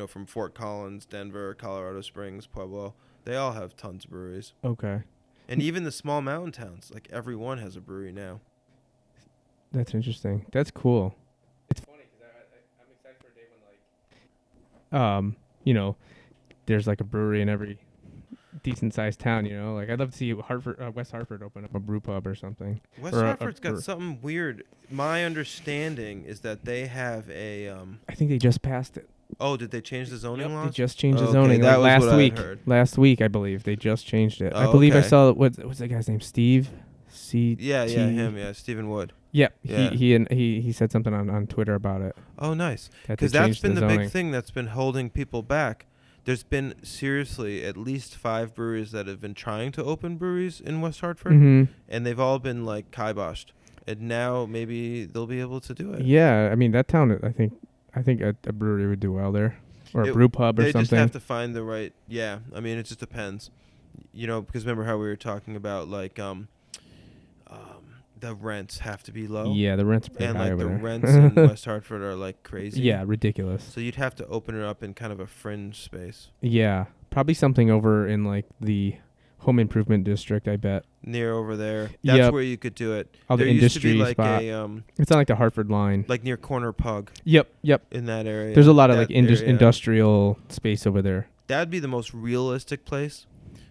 B: From Fort Collins, Denver, Colorado Springs, Pueblo. They all have tons of breweries,
A: Okay.
B: and even the small mountain towns, like every one has a brewery now.
A: That's interesting. That's cool. It's funny because I'm excited for a day when there's like a brewery in every decent sized town. Like I'd love to see Hartford, West Hartford open up a brew pub or something.
B: West
A: Or a-
B: Hartford's got
A: or-
B: something weird. My understanding is that they have a.
A: I think they just passed it.
B: Oh, did they change the zoning
A: They
B: laws?
A: just changed the
B: Okay,
A: zoning
B: that
A: like
B: was
A: last
B: what I'd
A: week.
B: heard.
A: Last week, I believe they just changed it. I
B: Oh,
A: believe I
B: okay.
A: saw what's that guy's name? Steve.
B: Yeah, him. Yeah, Stephen Wood.
A: Yep.
B: Yeah.
A: He said something on Twitter about it.
B: Oh, nice.
A: That they
B: Because that's
A: changed
B: been the
A: zoning.
B: big thing that's been holding people back. There's been seriously at least 5 breweries that have been trying to open breweries in West Hartford,
A: Mm-hmm.
B: and they've all been like kiboshed. And now maybe they'll be able to do it.
A: Yeah, I mean that town. I think a brewery would do well there, or a brew pub or
B: They just
A: something.
B: have to find the right. Yeah, I mean it just depends. Because remember how we were talking about like the rents have to be low.
A: Yeah, the rents are pretty
B: And
A: high
B: like
A: over
B: the
A: there.
B: rents in West Hartford are like crazy.
A: Yeah, ridiculous.
B: So you'd have to open it up in kind of a fringe space.
A: Yeah, probably something over in like the home improvement district. I bet
B: Near over there. That's
A: Yep.
B: where you could do it.
A: all the
B: There used to be
A: industry
B: like
A: spot.
B: a
A: It's on like the Hartford line.
B: like near Corner Pug
A: Yep.
B: in that area.
A: There's a lot of like
B: That area.
A: industrial space over there.
B: That'd be the most realistic place.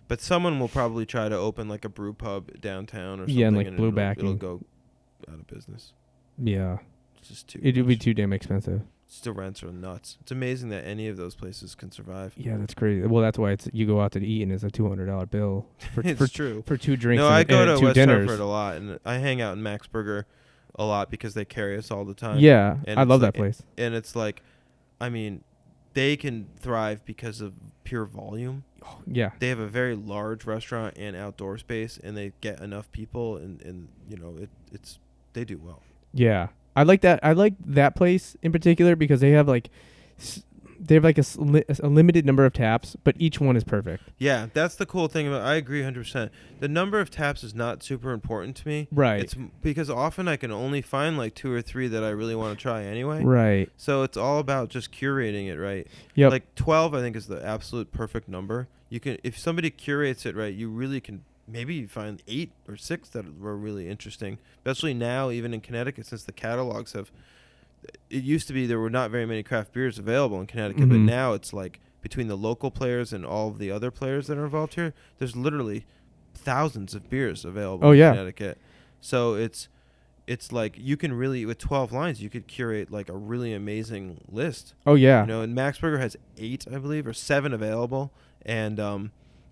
B: But someone will probably try to open like a brew pub downtown or something.
A: Yeah, and, like, blue
B: it'll
A: backing.
B: go out of business.
A: Yeah,
B: It's just too.
A: it would be
B: much.
A: too damn expensive.
B: The rents are nuts. It's amazing that any of those places can survive.
A: Yeah, that's crazy. Well, that's why you go out to eat and it's a $200 bill
B: It's true.
A: for 2 drinks.
B: No,
A: and,
B: I go
A: and
B: to
A: 2
B: West
A: dinners.
B: Hartford a lot, and I hang out in Max Burger a lot because they carry us all the time.
A: Yeah,
B: And
A: I
B: it's
A: love
B: like-
A: that place.
B: And it's like, I mean, they can thrive because of pure volume.
A: Yeah,
B: They have a very large restaurant and outdoor space, and they get enough people, and it's they do well.
A: yeah. I like that. I like that place in particular because they have like a limited number of taps, but each one is perfect.
B: Yeah, that's the cool thing about. I agree 100%. The number of taps is not super important to me.
A: Right.
B: It's because often I can only find like 2 or 3 that I really want to try anyway.
A: Right.
B: So it's all about just curating it right.
A: Yep.
B: Like 12, I think, is the absolute perfect number. You can, if somebody curates it right, you really can. Maybe you find 8 or 6 that were really interesting, especially now, even in Connecticut, since the catalogs have. It used to be there were not very many craft beers available in Connecticut, but
A: Mhm.
B: now it's like between the local players and all of the other players that are involved here, there's literally thousands of beers available in Connecticut. So it's like you can really, with 12 lines, you could curate like a really amazing list.
A: Oh yeah.
B: You know, and Max Burger has 8, I believe, or 7 available, and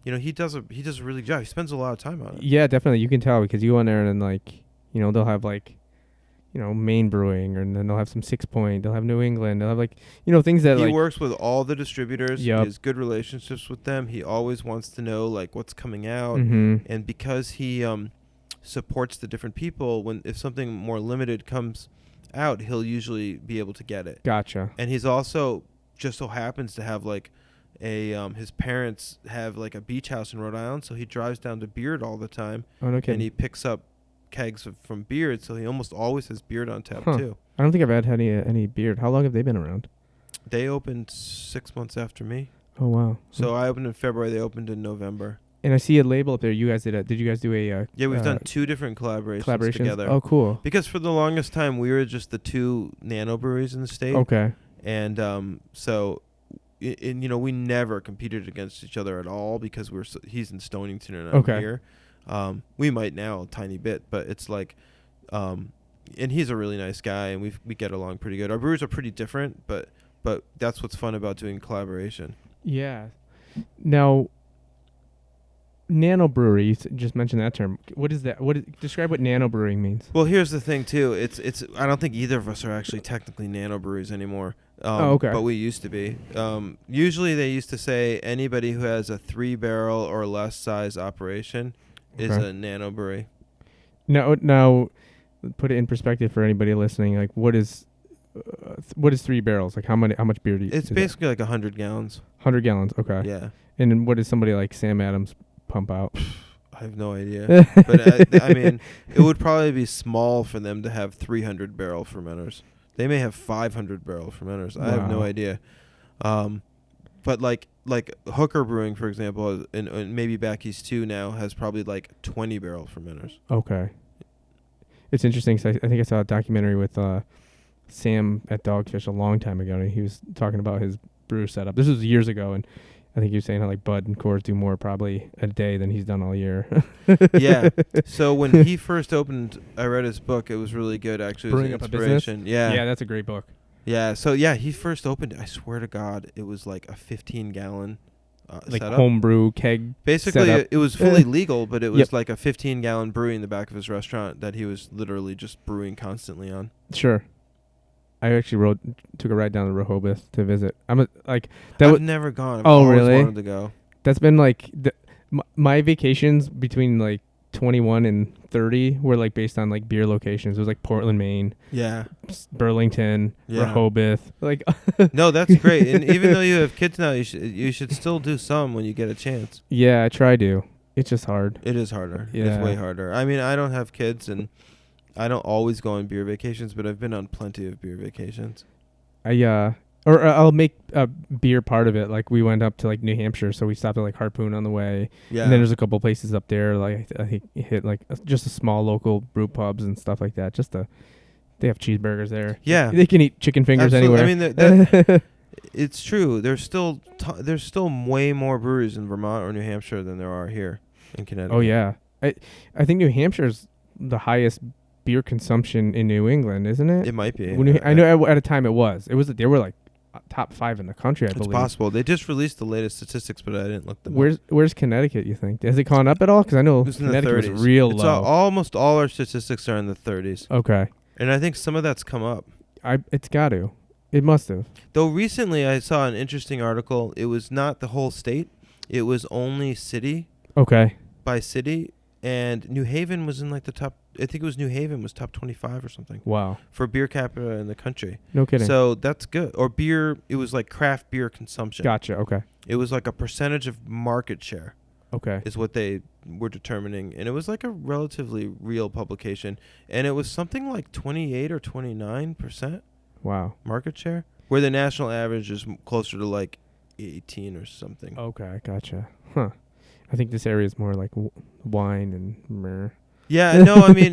B: he does a really good job. He spends a lot of time on it.
A: Yeah, definitely. You can tell because you go in there and like, they'll have like, Maine Brewing, and then they'll have some 6 Point. They'll have New England. They'll have like, things that
B: He
A: like.
B: works with all the distributors.
A: Yep.
B: He has good relationships with them. He always wants to know like what's coming out,
A: Mm-hmm.
B: and because he supports the different people, if something more limited comes out, he'll usually be able to get it.
A: Gotcha.
B: And he's also just so happens to have like his parents have like a beach house in Rhode Island, so he drives down to Beard all the time.
A: Oh, no
B: And
A: kidding.
B: he picks up kegs from Beard, so he almost always has Beard on tap
A: Huh.
B: too.
A: I don't think I've had any beard. How long have they been around?
B: They opened 6 months after me.
A: Oh wow.
B: So I opened in February. They opened in November.
A: And I see a label up there. You guys did you guys do a
B: Yeah, we've done 2 different collaborations together.
A: Oh, cool.
B: Because for the longest time we were just the 2 nano breweries in the state.
A: Okay.
B: And so we never competed against each other at all because he's in Stonington and I'm here. We might now a tiny bit, but it's like and he's a really nice guy, and we get along pretty good. Our breweries are pretty different, but that's what's fun about doing collaboration.
A: Yeah. Now, nano brewery, you just mentioned that term. What is that? Describe what nano brewing means.
B: Well, here's the thing too. It's I don't think either of us are actually technically nano breweries anymore.
A: Okay.
B: But we used to be. Usually they used to say anybody who has a 3-barrel or less size operation is a nano brewery.
A: Now, put it in perspective for anybody listening. Like, what is 3 barrels? Like, how much beer do you?
B: It's basically like 100 gallons.
A: 100 gallons. Okay.
B: Yeah.
A: And then what does somebody like Sam Adams pump out?
B: I have no idea. But I mean, it would probably be small for them to have 300 barrel fermenters. They may have 500 barrel fermenters. I have no idea. But like Hooker Brewing, for example, and maybe Back East 2 now has probably like 20 barrel fermenters.
A: Okay. It's interesting. 'Cause I think I saw a documentary with Sam at Dogfish a long time ago, and he was talking about his brew setup. This was years ago, and I think he was saying how like Bud and Coors do more probably a day than he's done all year.
B: Yeah. So when he first opened, I read his book. It was really good, actually. It was
A: Brewing
B: an
A: Up a Business?
B: inspiration. Yeah.
A: Yeah, that's a great book.
B: Yeah. So yeah, he first opened. I swear to God, it was like a 15-gallon
A: Like
B: setup.
A: homebrew keg.
B: Basically,
A: setup.
B: it was fully legal, but it was
A: Yep.
B: like a 15-gallon brewery in the back of his restaurant that he was literally just brewing constantly on.
A: Sure. I actually took a ride down to Rehoboth to visit.
B: I've never gone. I've
A: Oh,
B: always
A: really?
B: wanted to go.
A: That's been like my vacations between like 21 and 30 were like based on like beer locations. It was like Portland, Maine,
B: Yeah.
A: Burlington,
B: Yeah.
A: Rehoboth. Like
B: No, that's great. And even though you have kids now, you should still do some when you get a chance.
A: yeah, I try to. It's just hard.
B: It is harder.
A: Yeah.
B: It's way harder. I mean, I don't have kids, and I don't always go on beer vacations, but I've been on plenty of beer vacations.
A: I'll make a beer part of it. Like we went up to like New Hampshire, so we stopped at like Harpoon on the way.
B: Yeah.
A: And then there's a couple places up there. Like I think hit like just a small local brew pubs and stuff like that. They have cheeseburgers there.
B: Yeah.
A: They can eat chicken fingers
B: Absolutely.
A: anywhere.
B: I mean, it's true. There's still way more breweries in Vermont or New Hampshire than there are here in Connecticut.
A: Oh yeah, I think New Hampshire's the highest beer consumption in New England, isn't it?
B: It might be.
A: I know at a time it was. They were like top 5 in the country, I
B: It's
A: believe.
B: possible. They just released the latest statistics, but I didn't look them up.
A: Where's Connecticut, you think? Has it gone up at all? Because I know
B: It was in the
A: Connecticut
B: 30s.
A: was real low.
B: Almost all our statistics are in the 30s.
A: Okay.
B: And I think some of that's come up.
A: It's got to. It must have.
B: Though recently I saw an interesting article. It was not the whole state. It was only city
A: Okay.
B: by city. And New Haven was in like the top. I think it was New Haven was top 25 or something
A: Wow.
B: for beer capita in the country.
A: No kidding.
B: So that's good. Or beer. It was like craft beer consumption.
A: Gotcha. Okay.
B: It was like a percentage of market share
A: Okay.
B: is what they were determining. And it was like a relatively real publication. And it was something like 28 or 29%
A: Wow.
B: market share, where the national average is closer to like 18 or something.
A: Okay. Gotcha. Huh. I think this area is more like wine and myrrh.
B: Yeah, no, I mean,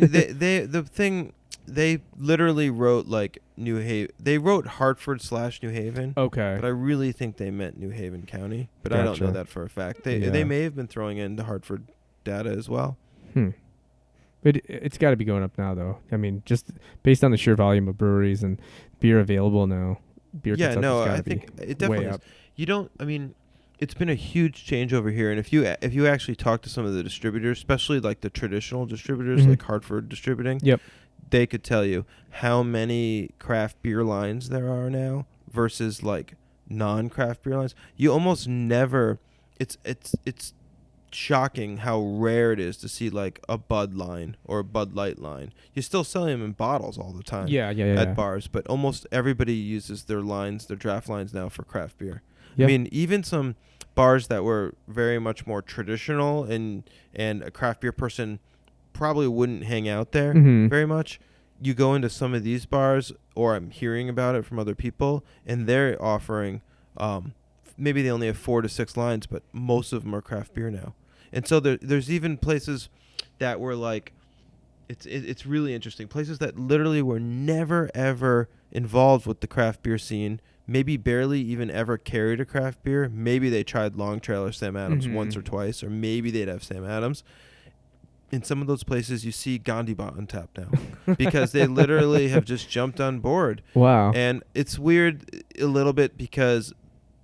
B: they literally wrote like New Haven. They wrote Hartford/New Haven.
A: Okay.
B: But I really think they meant New Haven County. But I don't know
A: Gotcha.
B: that for a fact. They may have been throwing in the Hartford data as well.
A: But it's got to be going up now, though. I mean, just based on the sheer volume of breweries and beer available now, beer
B: Yeah,
A: consumption's
B: no,
A: gotta
B: I
A: be
B: think it definitely
A: way
B: is.
A: up.
B: You don't. I mean, it's been a huge change over here. And if you actually talk to some of the distributors, especially like the traditional distributors,
A: Mhm.
B: like Hartford Distributing,
A: Yep.
B: they could tell you how many craft beer lines there are now versus like non-craft beer lines. You almost never. It's shocking how rare it is to see like a Bud line or a Bud Light line. You still sell them in bottles all the time.
A: Yeah.
B: At bars, but almost everybody uses their draft lines now for craft beer.
A: Yeah.
B: I mean, even some bars that were very much more traditional and a craft beer person probably wouldn't hang out there
A: Mhm.
B: very much. You go into some of these bars, or I'm hearing about it from other people, and they're offering, maybe they only have 4 to 6 lines, but most of them are craft beer now. And so there's even places that were like, it's really interesting. Places that literally were never, ever involved with the craft beer scene, maybe barely even ever carried a craft beer. Maybe they tried Long Trail or Sam Adams once or twice, or maybe they'd have Sam Adams. In some of those places, you see Gandhiba on tap now because they literally have just jumped on board.
A: Wow.
B: And it's weird a little bit because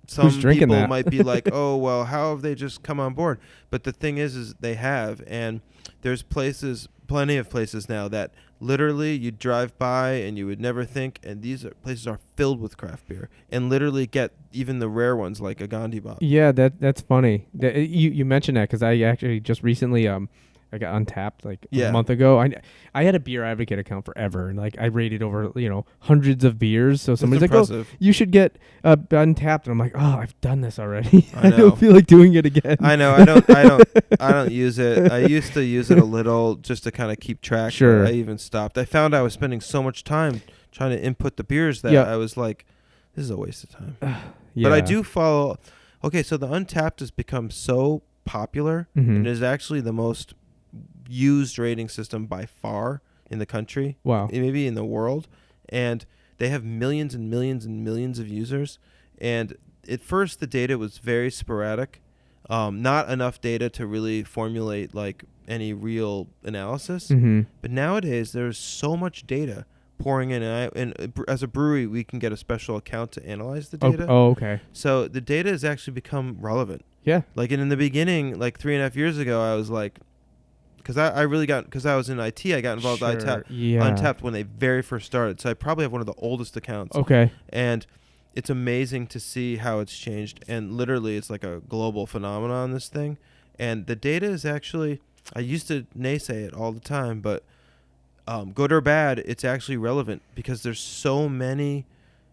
B: some
A: Who's drinking
B: people
A: that?
B: might be like, oh, well, how have they just come on board? But the thing is they have. And there's plenty of places now that literally you drive by and you would never think. And these places are filled with craft beer and literally get even the rare ones like a Gandhiba.
A: Yeah, that's funny. You mentioned that because I actually just recently I got untapped like a month ago. I had a Beer Advocate account forever, and like I rated over hundreds of beers. So somebody's like, "Oh, you should get untapped," and I'm like, "Oh, I've done this already. I don't feel like doing it again."
B: I know. I don't use it. I used to use it a little just to kind of keep track.
A: Sure.
B: But I even stopped. I found I was spending so much time trying to input the beers that I was like, this is a waste of time.
A: Yeah.
B: But I do follow. Okay, so the Untapped has become so popular, and is actually the most used rating system by far in the country.
A: Wow.
B: Maybe in the world. And they have millions and millions and millions of users. And at first the data was very sporadic. Not enough data to really formulate like any real analysis. But nowadays there's so much data pouring in, and as a brewery we can get a special account to analyze the data.
A: Oh, okay.
B: So the data has actually become relevant.
A: Yeah.
B: Like in the beginning, like 3.5 years ago, I was like, because I was in IT, I got involved with Untapped when they very first started. So I probably have one of the oldest accounts.
A: Okay.
B: And it's amazing to see how it's changed. And literally, it's like a global phenomenon, this thing. And the data is actually, I used to naysay it all the time, but good or bad, it's actually relevant because there's so many,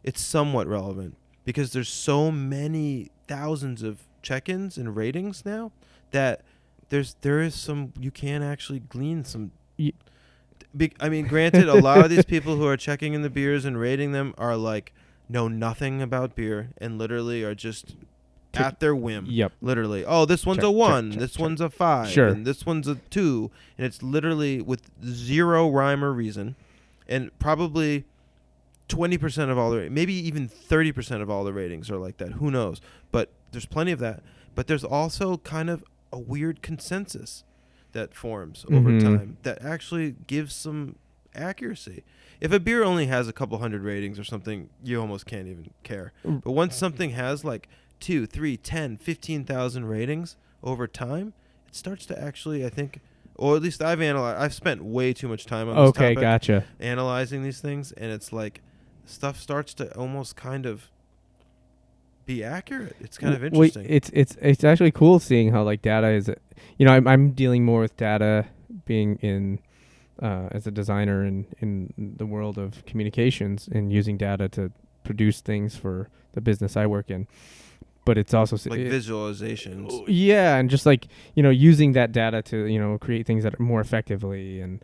B: it's somewhat relevant because there's so many thousands of check-ins and ratings now that there is some, you can actually glean some. I mean, granted, a lot of these people who are checking in the beers and rating them are like, know nothing about beer and literally are just at their whim.
A: Yep.
B: Literally. Oh, this one's a 1, this one's a 5,
A: sure,
B: and this one's a 2. And it's literally with zero rhyme or reason. And probably 20% of all the, maybe even 30% of all the ratings are like that. Who knows? But there's plenty of that. But there's also kind of a weird consensus that forms over time that actually gives some accuracy. If a beer only has a couple hundred ratings or something, you almost can't even care. But once something has like 2, 3, 10, 15,000 ratings over time, it starts to actually, I think, or at least I've spent way too much time on this
A: Okay,
B: topic,
A: gotcha.
B: analyzing these things, and it's like stuff starts to almost kind of be accurate. It's kind of
A: Wait,
B: interesting.
A: it's actually cool seeing how like data is, I'm dealing more with data being in as a designer in the world of communications and using data to produce things for the business I work in. But it's also
B: Like visualizations.
A: yeah, and just like using that data to create things that are more effectively. And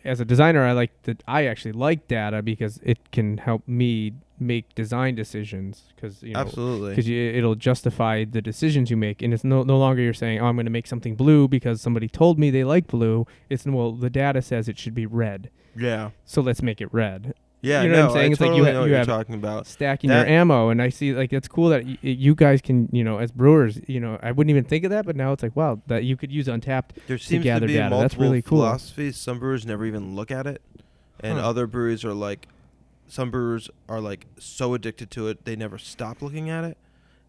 A: as a designer, I actually like data because it can help me make design decisions, because
B: Absolutely.
A: it'll justify the decisions you make, and it's no longer you're saying, oh, I'm going to make something blue because somebody told me they like blue. It's, well, the data says it should be red,
B: Yeah.
A: so let's make it red.
B: Yeah,
A: You know what I'm
B: no,
A: saying?
B: I
A: It's like
B: totally know what
A: you
B: you're
A: have
B: talking about.
A: stacking your ammo, and I see like it's cool that you guys can, as brewers, I wouldn't even think of that, but now it's like, wow, that you could use Untapped
B: There
A: to
B: seems to
A: gather
B: be
A: data.
B: multiple
A: That's really cool.
B: philosophies. Some brewers never even look at it, and
A: Huh.
B: other breweries are like, some brewers are like so addicted to it they never stop looking at it,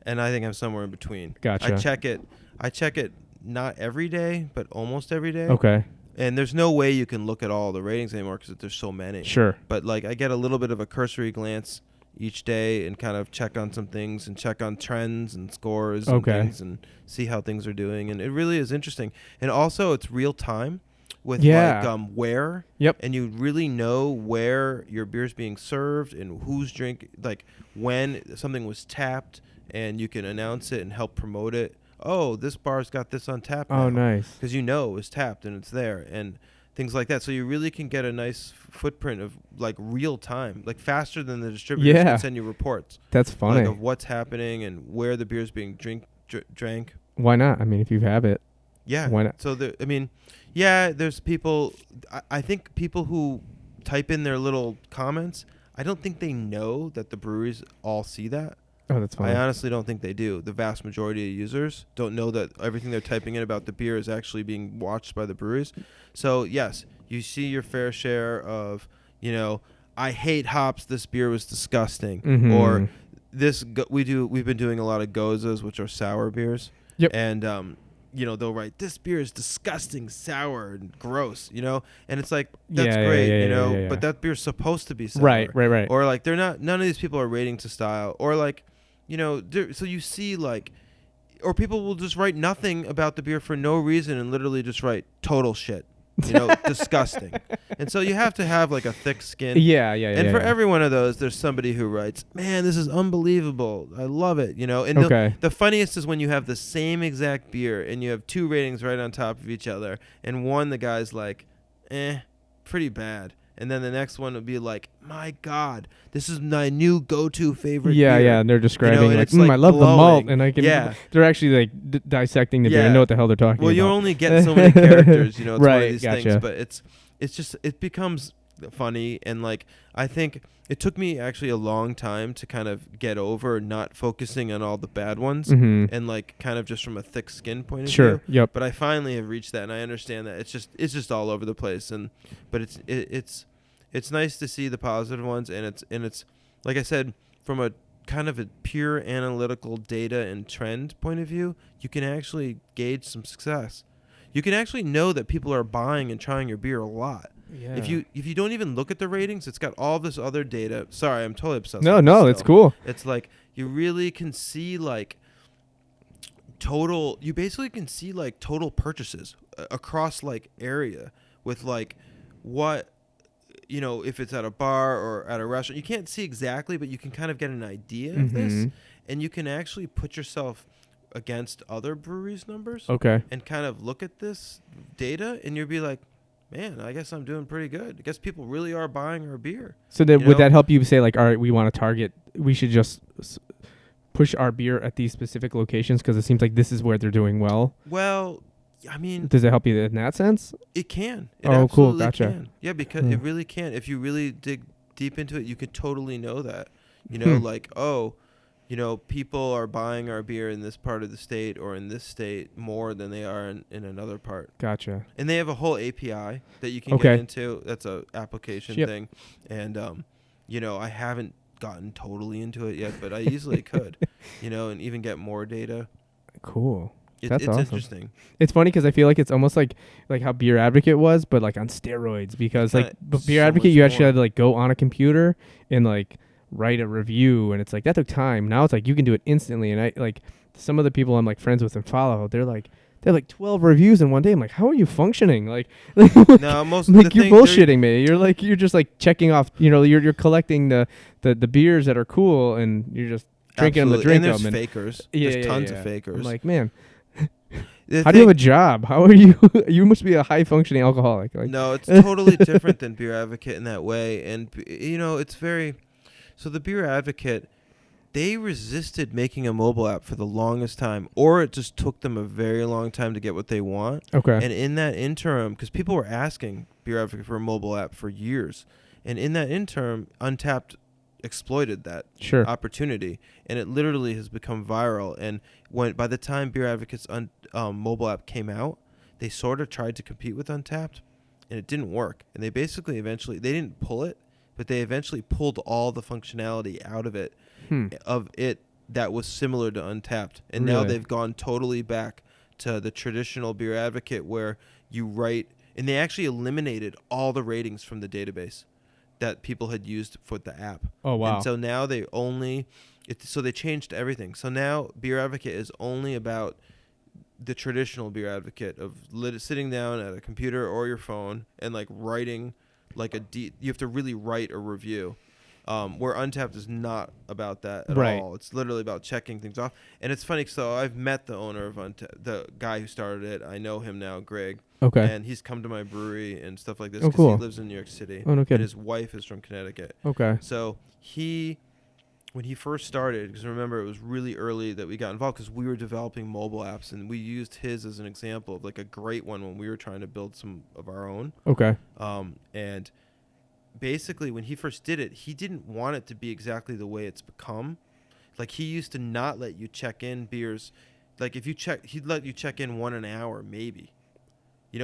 B: and I think I'm somewhere in between.
A: Gotcha.
B: I check it not every day, but almost every day.
A: Okay.
B: And there's no way you can look at all the ratings anymore because there's so many.
A: Sure.
B: But like I get a little bit of a cursory glance each day and kind of check on some things and check on trends and scores and things and see how things are doing. And it really is interesting. And also it's real time with like where.
A: Yep.
B: And you really know where your beer's being served and who's drinking, like when something was tapped, and you can announce it and help promote it. Oh, this bar's got this on tap now.
A: Oh, nice.
B: Because it was tapped and it's there, and things like that. So you really can get a nice footprint of like real time, like faster than the distributors can send you reports.
A: That's funny.
B: Like of what's happening and where the beer's being drank.
A: Why not? I mean, if you have it.
B: Yeah.
A: Why not?
B: So there's people. I think people who type in their little comments, I don't think they know that the breweries all see that.
A: Oh, that's funny.
B: I honestly don't think they do. The vast majority of users don't know that everything they're typing in about the beer is actually being watched by the breweries. So, yes, you see your fair share of, I hate hops, this beer was disgusting.
A: Mm-hmm.
B: Or we've been doing a lot of gozas, which are sour beers.
A: Yep.
B: And they'll write, this beer is disgusting, sour, and gross, and it's like, that's great, but that beer's supposed to be sour.
A: Right.
B: Or like none of these people are rating to style, or like, so you see like, or people will just write nothing about the beer for no reason and literally just write total shit, disgusting. And so you have to have like a thick skin.
A: Yeah.
B: And for every one of those, there's somebody who writes, man, this is unbelievable. I love it. And the funniest is when you have the same exact beer and you have two ratings right on top of each other. And one, the guy's like, pretty bad. And then the next one would be like, my God, this is my new go-to favorite beer.
A: Yeah, and they're describing
B: and
A: I love the malt, and I can.
B: Yeah.
A: They're actually like dissecting the beer and know what the hell they're talking about.
B: Well, you only get so many characters, it's one of these
A: gotcha.
B: things, but it becomes funny, and like I think it took me actually a long time to kind of get over not focusing on all the bad ones, and like kind of just from a thick skin point of view.
A: Yep.
B: But I finally have reached that, and I understand that it's just all over the place, but it's nice to see the positive ones, and it's like I said, from a kind of a pure analytical data and trend point of view, you can actually gauge some success. You can actually know that people are buying and trying your beer a lot.
A: Yeah.
B: If you don't even look at the ratings, it's got all this other data. Sorry, I'm totally obsessed.
A: No, it's cool.
B: It's like you really can see like total. You basically can see like total purchases across like area with like what. If it's at a bar or at a restaurant, you can't see exactly, but you can kind of get an idea of this, and you can actually put yourself against other breweries' numbers.
A: Okay.
B: And kind of look at this data, and you'll be like, man, I guess I'm doing pretty good. I guess people really are buying our beer.
A: So then would that help you say like, all right, we want to target, we should just push our beer at these specific locations because it seems like this is where they're doing well?
B: Well, I mean,
A: does it help you in that sense?
B: It can.
A: Cool. Gotcha.
B: Can. Yeah, because it really can. If you really dig deep into it, you could totally know that. Like, people are buying our beer in this part of the state or in this state more than they are in another part.
A: Gotcha.
B: And they have a whole API that you can get into. That's a application thing. And, I haven't gotten totally into it yet, but I easily could, and even get more data.
A: Cool. That's
B: It's
A: awesome.
B: interesting.
A: It's funny because I feel like it's almost like how Beer Advocate was, but like on steroids. Because like Beer
B: So
A: Advocate,
B: much
A: you actually
B: more.
A: had to like go on a computer and like write a review, and it's like that took time. Now it's like you can do it instantly. And I like some of the people I'm like friends with and follow, they're like 12 reviews in one day. I'm like, how are you functioning? Like,
B: No, most the
A: like you're
B: thing there.
A: bullshitting me. You're just like checking off. You're collecting the beers that are cool, and you're just drinking them to
B: Absolutely,
A: drink
B: and there's
A: them. And
B: fakers.
A: yeah,
B: There's
A: yeah,
B: tons of
A: yeah. I'm
B: fakers.
A: like, man,
B: The
A: how do you have
B: thing,
A: a job? How are you? You must be a high functioning alcoholic. Like,
B: no, it's totally different than Beer Advocate in that way, and it's very. So the Beer Advocate, they resisted making a mobile app for the longest time, or it just took them a very long time to get what they want.
A: okay,
B: And in that interim, because people were asking Beer Advocate for a mobile app for years, and in that interim, Untapped exploited that
A: sure,
B: opportunity, and it literally has become viral. And by the time Beer Advocate's mobile app came out, they sort of tried to compete with Untapped, and it didn't work. And they basically eventually they didn't pull it, but they eventually pulled all the functionality out of it
A: hmm,
B: that was similar to Untapped, and now
A: really,
B: they've gone totally back to the traditional Beer Advocate where you write, and they actually eliminated all the ratings from the database that people had used for the app.
A: oh wow,
B: And so now so they changed everything. So now Beer Advocate is only about the traditional Beer Advocate of sitting down at a computer or your phone and like writing like you have to really write a review. Where Untapped is not about that at
A: right,
B: all. It's literally about checking things off. And it's funny, so I've met the owner of Untapped, the guy who started it. I know him now, Greg.
A: okay,
B: And he's come to my brewery and stuff like this
A: oh
B: because he
A: cool,
B: lives in New York City.
A: oh no
B: And
A: kidding,
B: his wife is from Connecticut.
A: okay,
B: So when he first started, because remember it was really early that we got involved because we were developing mobile apps, and we used his as an example of like a great one when we were trying to build some of our own.
A: okay,
B: And basically when he first did it, he didn't want it to be exactly the way it's become. Like he used to not let you check in beers. Like if you he'd let you check in one an hour maybe.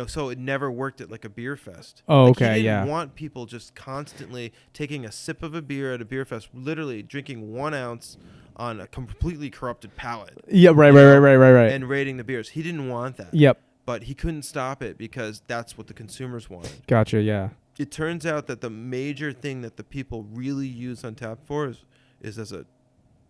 B: So it never worked at like a beer fest.
A: oh
B: Like
A: okay,
B: he didn't
A: yeah,
B: want people just constantly taking a sip of a beer at a beer fest, literally drinking 1 ounce on a completely corrupted palate.
A: yeah, right, right,
B: And rating the beers. He didn't want that.
A: yep,
B: But he couldn't stop it because that's what the consumers wanted.
A: gotcha, yeah,
B: It turns out that the major thing that the people really use Untapped for is as a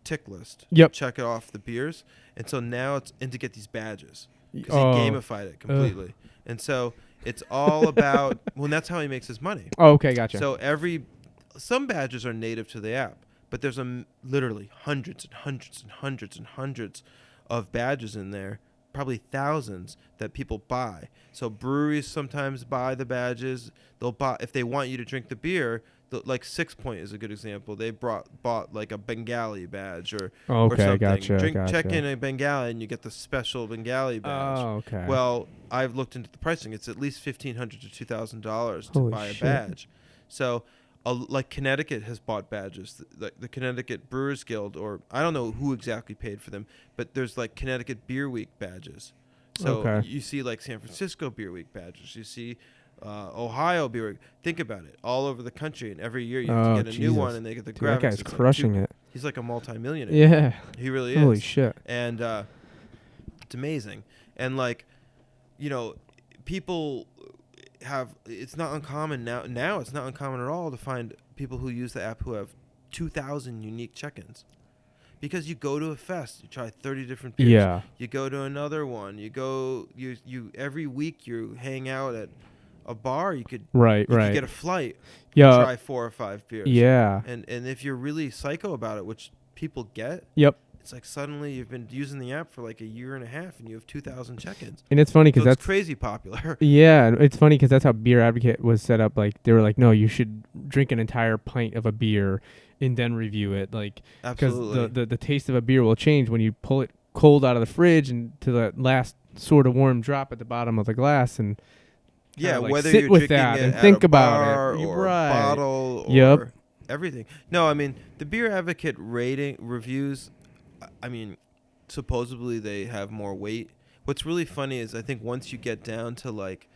B: tick list.
A: yep,
B: Check off the beers. And so now it's to get these badges because
A: oh,
B: he gamified it completely. And so it's all about, well, that's how he makes his money.
A: oh, okay, gotcha,
B: So some badges are native to the app, but there's literally hundreds and hundreds and hundreds and hundreds of badges in there, probably thousands that people buy. So breweries sometimes buy the badges. They'll buy if they want you to drink the beer. Like 6 Point is a good example. They bought like a Bengali badge or
A: okay,
B: something.
A: gotcha.
B: Check in a Bengali and you get the special Bengali badge.
A: Oh, okay.
B: Well, I've looked into the pricing. It's at least $1,500 to $2,000 to
A: Holy
B: buy a
A: shit.
B: badge. So, like Connecticut has bought badges. The Connecticut Brewers Guild, or I don't know who exactly paid for them, but there's like Connecticut Beer Week badges. So
A: Okay.
B: you see like San Francisco Beer Week badges. You see Ohio Beer Week. Think about it. All over the country, and every year you have to get a new
A: Jesus.
B: one, and they get the
A: Dude,
B: graphics.
A: that guy's
B: It's like
A: crushing it.
B: He's like a multimillionaire.
A: Yeah.
B: He really is.
A: Holy shit.
B: And it's amazing. And like, people it's not uncommon now it's not uncommon at all to find people who use the app who have 2,000 unique check-ins, because you go to a fest, you try 30 different beers.
A: Yeah.
B: You go to another one, you every week you hang out at a bar. You could get a flight,
A: Yeah.
B: try 4 or 5 beers.
A: Yeah.
B: And if you're really psycho about it, which people get,
A: Yep.
B: it's like suddenly you've been using the app for like a year and a half and you have 2,000 check-ins.
A: And it's funny because
B: So it's
A: that's
B: crazy popular.
A: yeah. and It's funny because that's how Beer Advocate was set up. Like they were like, no, you should drink an entire pint of a beer and then review it. Like because
B: Absolutely.
A: the taste of a beer will change when you pull it cold out of the fridge and to the last sort of warm drop at the bottom of the glass and
B: Yeah,
A: like
B: whether
A: sit
B: you're
A: with
B: drinking
A: that
B: it
A: and
B: at
A: think
B: a
A: about
B: bar
A: it.
B: or
A: Right.
B: a bottle or
A: Yep.
B: everything. No, I mean, the Beer Advocate rating reviews, I mean, supposedly they have more weight. What's really funny is I think once you get down to like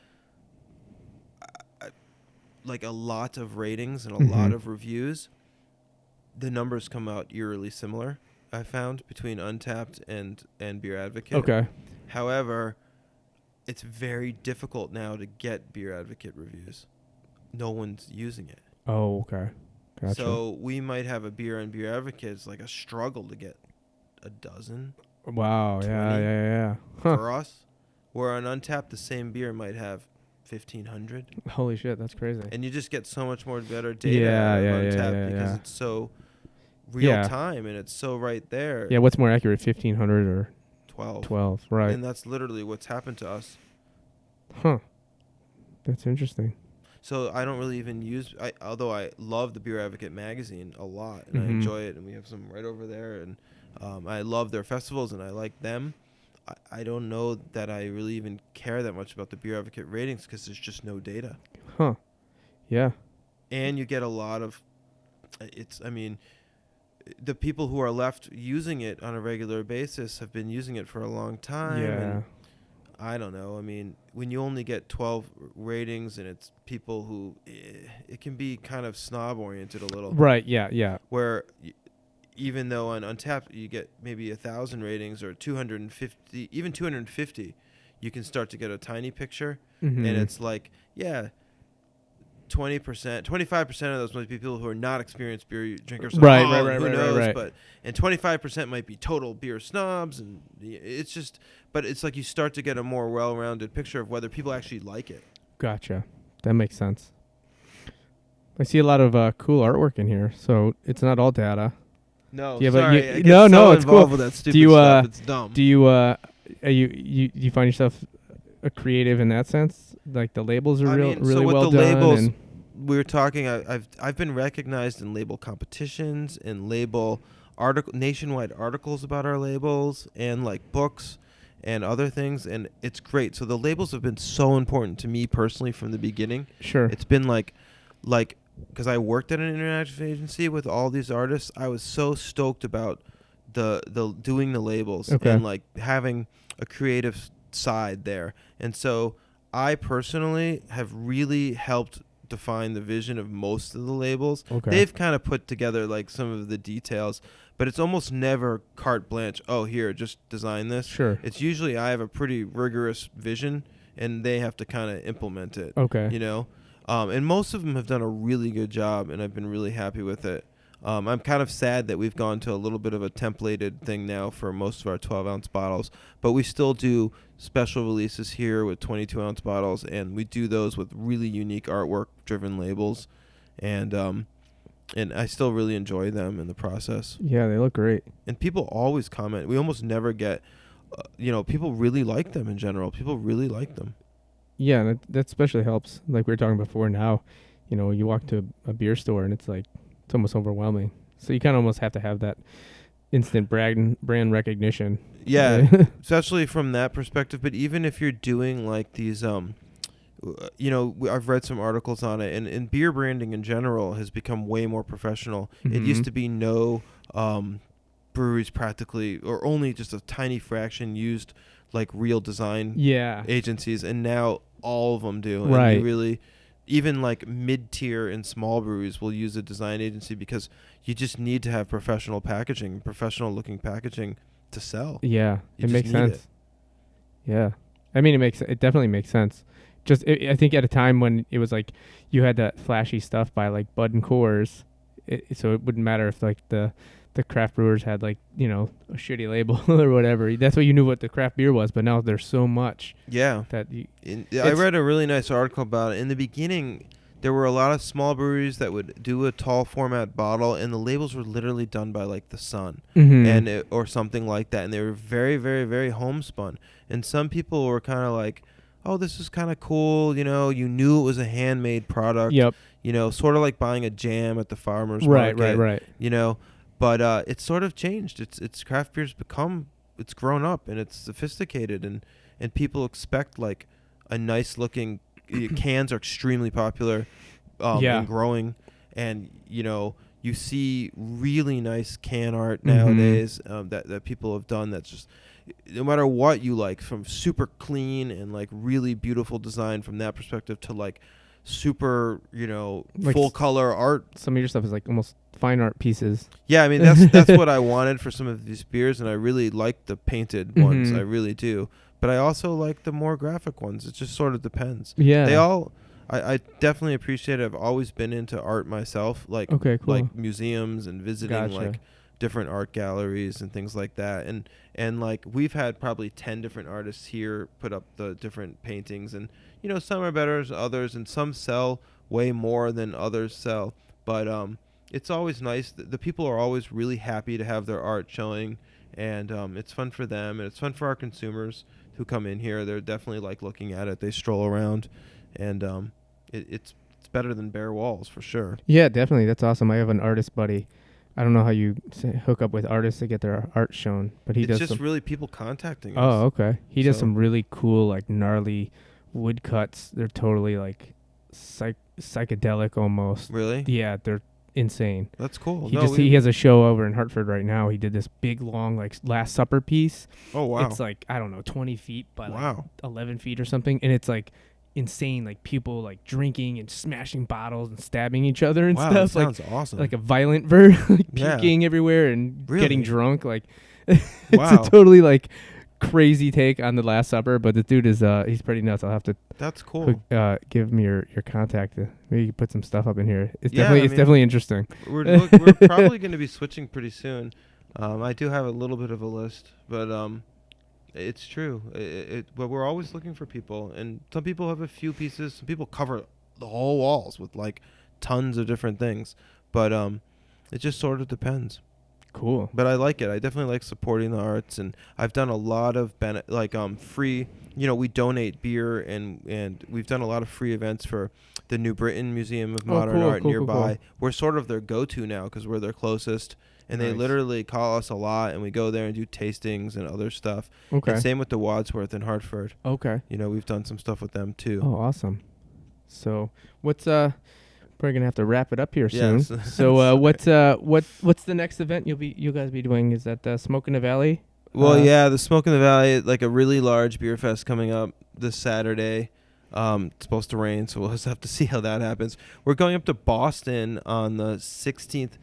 B: a lot of ratings and a lot of reviews, the numbers come out eerily similar. I found between Untapped and Beer Advocate.
A: Okay.
B: However, it's very difficult now to get Beer Advocate reviews. No one's using it.
A: Oh, okay. Gotcha.
B: So we might have a beer on Beer Advocate. It's like a struggle to get a dozen.
A: Wow.
B: 20
A: Yeah. Huh.
B: for us. Where on Untapped, the same beer might have 1,500.
A: Holy shit, that's crazy.
B: And you just get so much more better data
A: Yeah,
B: out of
A: yeah,
B: Untapped
A: yeah,
B: because
A: yeah.
B: it's so real
A: Yeah.
B: time and it's so right there.
A: Yeah, what's more accurate, 1,500 or
B: 12.
A: 12? Right.
B: And that's literally what's happened to us.
A: Huh. That's interesting.
B: So I don't really even use, although I love the Beer Advocate magazine a lot and I
A: Mhm.
B: enjoy it, and we have some right over there, and I love their festivals and I like them. I don't know that I really even care that much about the Beer Advocate ratings because there's just no data.
A: Huh. Yeah.
B: And you get a lot of, the people who are left using it on a regular basis have been using it for a long time.
A: Yeah.
B: And I don't know. I mean, when you only get 12 ratings and it's people who, it can be kind of snob oriented a little.
A: Right. Yeah.
B: Where even though on Untapped you get maybe 1,000 ratings or 250, even 250, you can start to get a tiny picture.
A: Mm-hmm.
B: And it's like, 20%, 25% of those might be people who are not experienced beer drinkers.
A: Right,
B: who
A: right,
B: knows?
A: right.
B: But and 25% might be total beer snobs, and it's just. But it's like you start to get a more well-rounded picture of whether people actually like it.
A: Gotcha. That makes sense. I see a lot of cool artwork in here, so it's not all data.
B: No,
A: Yeah, but
B: sorry.
A: you-
B: I get
A: no,
B: so
A: it's
B: involved
A: cool.
B: with that stupid
A: Do you,
B: stuff. It's dumb.
A: Do you you find yourself a creative in that sense? Like the labels are really
B: so with
A: well
B: the
A: done.
B: labels,
A: and
B: we were talking. I've been recognized in label competitions and label nationwide articles about our labels and like books and other things, and it's great. So the labels have been so important to me personally from the beginning.
A: Sure.
B: It's been like because I worked at an international agency with all these artists, I was so stoked about the doing the labels and like having a creative side there. And so I personally have really helped define the vision of most of the labels.
A: Okay.
B: They've kind of put together like some of the details, but it's almost never carte blanche. Oh, here, just design this.
A: Sure.
B: It's usually I have a pretty rigorous vision and they have to kind of implement it.
A: Okay.
B: You know? And most of them have done a really good job, and I've been really happy with it. I'm kind of sad that we've gone to a little bit of a templated thing now for most of our 12-ounce bottles, but we still do special releases here with 22-ounce bottles, and we do those with really unique artwork-driven labels, and I still really enjoy them in the process.
A: Yeah, they look great.
B: And people always comment. We almost never get, people really like them in general. People really like them.
A: Yeah, and that especially helps. Like we were talking before now, you walk to a beer store and it's like, it's almost overwhelming. So you kind of almost have to have that instant brand recognition.
B: Yeah, especially from that perspective. But even if you're doing like these, I've read some articles on it, and beer branding in general has become way more professional.
A: Mm-hmm.
B: It used to be no breweries practically, or only just a tiny fraction used like real design agencies, and now all of them do.
A: Right.
B: And you really, even like mid-tier and small breweries will use a design agency because you just need to have professional packaging, professional-looking packaging to sell.
A: Yeah,
B: You
A: it
B: just
A: makes
B: need
A: sense.
B: it.
A: Yeah, I mean, it definitely makes sense. Just I think at a time when it was like you had that flashy stuff by like Bud and Coors, so it wouldn't matter if like the craft brewers had like a shitty label or whatever. That's what you knew what the craft beer was. But now there's so much.
B: Yeah.
A: That
B: I read a really nice article about it. In the beginning, there were a lot of small breweries that would do a tall format bottle, and the labels were literally done by like the Sun or something like that, and they were very, very, very homespun. And some people were kind of like, "Oh, this is kind of cool." You knew it was a handmade product.
A: Yep.
B: Sort of like buying a jam at the farmer's
A: market.
B: Right. But it's sort of changed. It's craft beer's it's grown up and it's sophisticated, and people expect like a nice looking cans are extremely popular and growing, and you see really nice can art nowadays that people have done that's just, no matter what you like, from super clean and like really beautiful design from that perspective to like super,
A: Like
B: full color art.
A: some of your stuff is like almost fine art pieces.
B: Yeah, I mean that's what I wanted for some of these beers, and I really like the painted ones. I
A: Mhm.
B: really do. But I also like the more graphic ones. It just sort of depends. They
A: Yeah.
B: all I definitely appreciate it. I've always been into art myself,
A: Okay, cool.
B: like museums and visiting
A: Gotcha.
B: like different art galleries and things like that. And like we've had probably 10 different artists here put up the different paintings, and some are better than others, and some sell way more than others sell. But it's always nice. The people are always really happy to have their art showing, and it's fun for them, and it's fun for our consumers who come in here. They're definitely like looking at it. They stroll around, and it's better than bare walls for sure.
A: Yeah, definitely. That's awesome. I have an artist buddy. I don't know how you hook up with artists to get their art shown, but he
B: It's
A: does
B: just
A: some.
B: really people contacting us.
A: Oh, okay. He does
B: So-
A: some really cool, like gnarly woodcuts. They're totally like psychedelic almost.
B: Really?
A: Yeah, they're insane.
B: That's cool.
A: He has a show over in Hartford right now. He did this big long like Last Supper piece.
B: Oh wow.
A: It's like I don't know, 20 feet by like
B: Wow.
A: 11 feet or something, and it's like insane, like people like drinking and smashing bottles and stabbing each other and
B: Wow, that
A: stuff, like
B: sounds awesome.
A: like a violent verb, like
B: Yeah.
A: puking everywhere and
B: Really?
A: getting drunk. Like it's
B: Wow.
A: a totally like crazy take on the Last Supper, but the dude is he's pretty nuts. I'll have to
B: That's cool.
A: give him your contact. Maybe you can put some stuff up in here. It's
B: Yeah,
A: definitely
B: I
A: it's
B: mean-
A: definitely interesting.
B: We're probably going to be switching pretty soon. I do have a little bit of a list, but it's true. But we're always looking for people, and some people have a few pieces. Some people cover the whole walls with like tons of different things. But it just sort of depends.
A: Cool.
B: But I like it. I definitely like supporting the arts, and I've done a lot of free. We donate beer, and we've done a lot of free events for the New Britain Museum of Modern
A: cool,
B: Art
A: cool,
B: nearby.
A: cool.
B: We're sort of their go-to now because we're their closest, and they
A: Nice.
B: literally call us a lot, and we go there and do tastings and other stuff.
A: Okay.
B: And same with the Wadsworth in Hartford.
A: Okay.
B: We've done some stuff with them too.
A: Oh, awesome. So, what's probably gonna have to wrap it up here
B: Yes.
A: soon. So, what's the next event you guys be doing? Is that Smoke in the Valley?
B: Well, yeah, the Smoke in the Valley, like a really large beer fest coming up this Saturday. It's supposed to rain, so we'll just have to see how that happens. We're going up to Boston on the 16th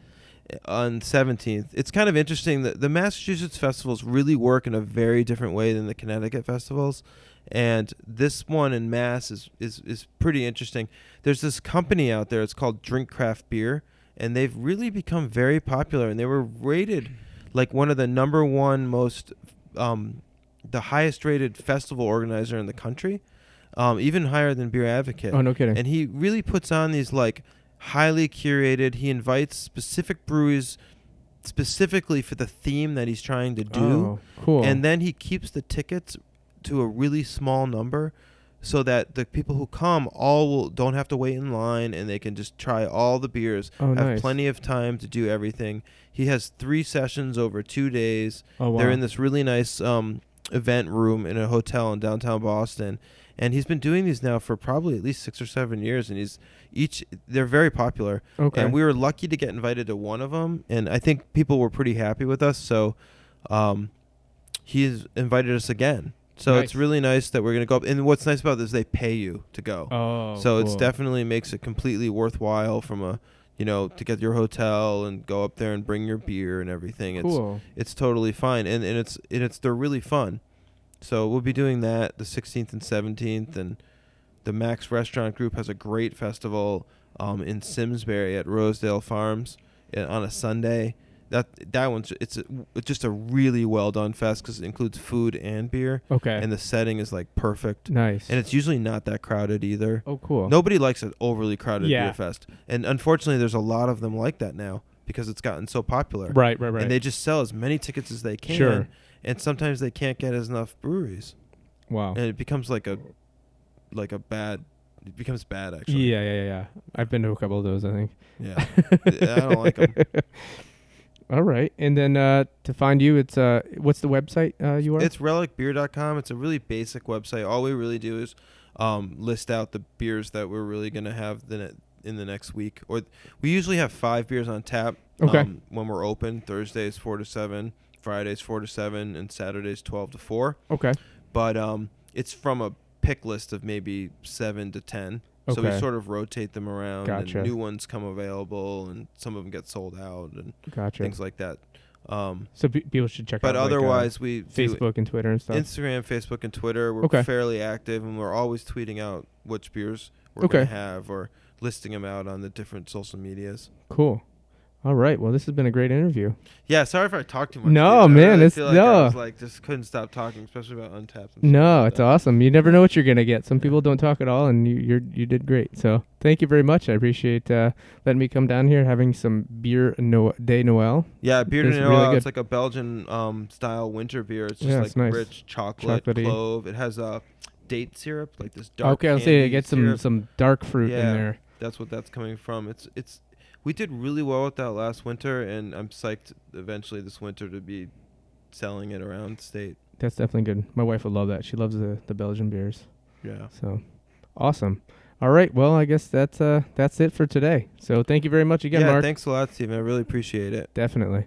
B: and 17th. It's kind of interesting that the Massachusetts festivals really work in a very different way than the Connecticut festivals. And this one in Mass is pretty interesting. There's this company out there. It's called Drink Craft Beer, and they've really become very popular. And they were rated like one of the number one most, the highest rated festival organizer in the country, even higher than Beer Advocate.
A: Oh, no kidding.
B: And he really puts on these like highly curated. He invites specific breweries specifically for the theme that he's trying to do.
A: Oh, cool.
B: And then he keeps the tickets to a really small number so that the people who come don't have to wait in line, and they can just try all the beers,
A: Oh,
B: have
A: nice.
B: plenty of time to do everything. He has 3 sessions over 2 days.
A: Oh, wow.
B: They're in this really nice event room in a hotel in downtown Boston. And he's been doing these now for probably at least 6 or 7 years, and they're very popular.
A: Okay.
B: And we were lucky to get invited to one of them, and I think people were pretty happy with us. So he's invited us again. So
A: Nice.
B: it's really nice that we're going to go up. And what's nice about this is they pay you to go.
A: Oh,
B: So it's
A: cool.
B: definitely makes it completely worthwhile to get your hotel and go up there and bring your beer and everything.
A: Cool.
B: It's totally fine. And they're really fun. So we'll be doing that the 16th and 17th, and the Max Restaurant Group has a great festival in Simsbury at Rosedale Farms on a Sunday. That one's it's just a really well done fest because it includes food and beer,
A: Okay.
B: and the setting is like perfect,
A: Nice.
B: and it's usually not that crowded either.
A: Oh, cool.
B: Nobody likes an overly crowded
A: Yeah.
B: beer fest, and unfortunately, there's a lot of them like that now because it's gotten so popular.
A: Right.
B: And they just sell as many tickets as they can.
A: Sure.
B: And sometimes they can't get enough breweries,
A: Wow.
B: and it becomes it becomes bad actually.
A: Yeah. I've been to a couple of those, I think.
B: Yeah. I don't like them.
A: All right. And then to find you, it's what's the website you are?
B: It's relicbeer.com. It's a really basic website. All we really do is list out the beers that we're really going to have in the next week. Or we usually have 5 beers on tap
A: Okay.
B: when we're open. Thursdays 4 to 7, Fridays 4 to 7, and Saturdays 12 to 4.
A: Okay.
B: But it's from a pick list of maybe 7 to 10. So we
A: Okay.
B: sort of rotate them around,
A: Gotcha.
B: and new ones come available, and some of them get sold out, and
A: Gotcha.
B: things like that.
A: So people should check
B: But
A: out
B: otherwise, we do
A: Facebook and Twitter and stuff.
B: Instagram, Facebook, and Twitter. We're
A: Okay.
B: fairly active, and we're always tweeting out which beers we're
A: Okay.
B: going to have or listing them out on the different social medias.
A: Cool. All right. Well, this has been a great interview.
B: Yeah, sorry if I talked too much.
A: No,
B: dude.
A: man,
B: I really
A: it's-
B: feel like
A: no.
B: I was like just couldn't stop talking, especially about Untapped. And
A: No,
B: stuff like
A: it's
B: that.
A: awesome. You never know what you're gonna get. Some people don't talk at all, and you did great. So thank you very much. I appreciate letting me come down here, having some beer de Noël.
B: Yeah, beer de
A: It's
B: Noël.
A: really good.
B: It's like a Belgian style winter beer. It's just
A: Yeah,
B: like
A: it's nice.
B: rich chocolate,
A: Chocolatey.
B: clove. It has a date syrup, like this dark.
A: Okay, I'll say
B: candy
A: it gets
B: syrup.
A: some dark fruit in
B: Yeah.
A: there.
B: That's what that's coming from. It's. We did really well with that last winter, and I'm psyched eventually this winter to be selling it around state.
A: That's definitely good. My wife would love that. She loves the Belgian beers.
B: Yeah.
A: So awesome. All right. Well, I guess that's it for today. So thank you very much again,
B: Yeah.
A: Mark.
B: Thanks a lot, Steven. I really appreciate it.
A: Definitely.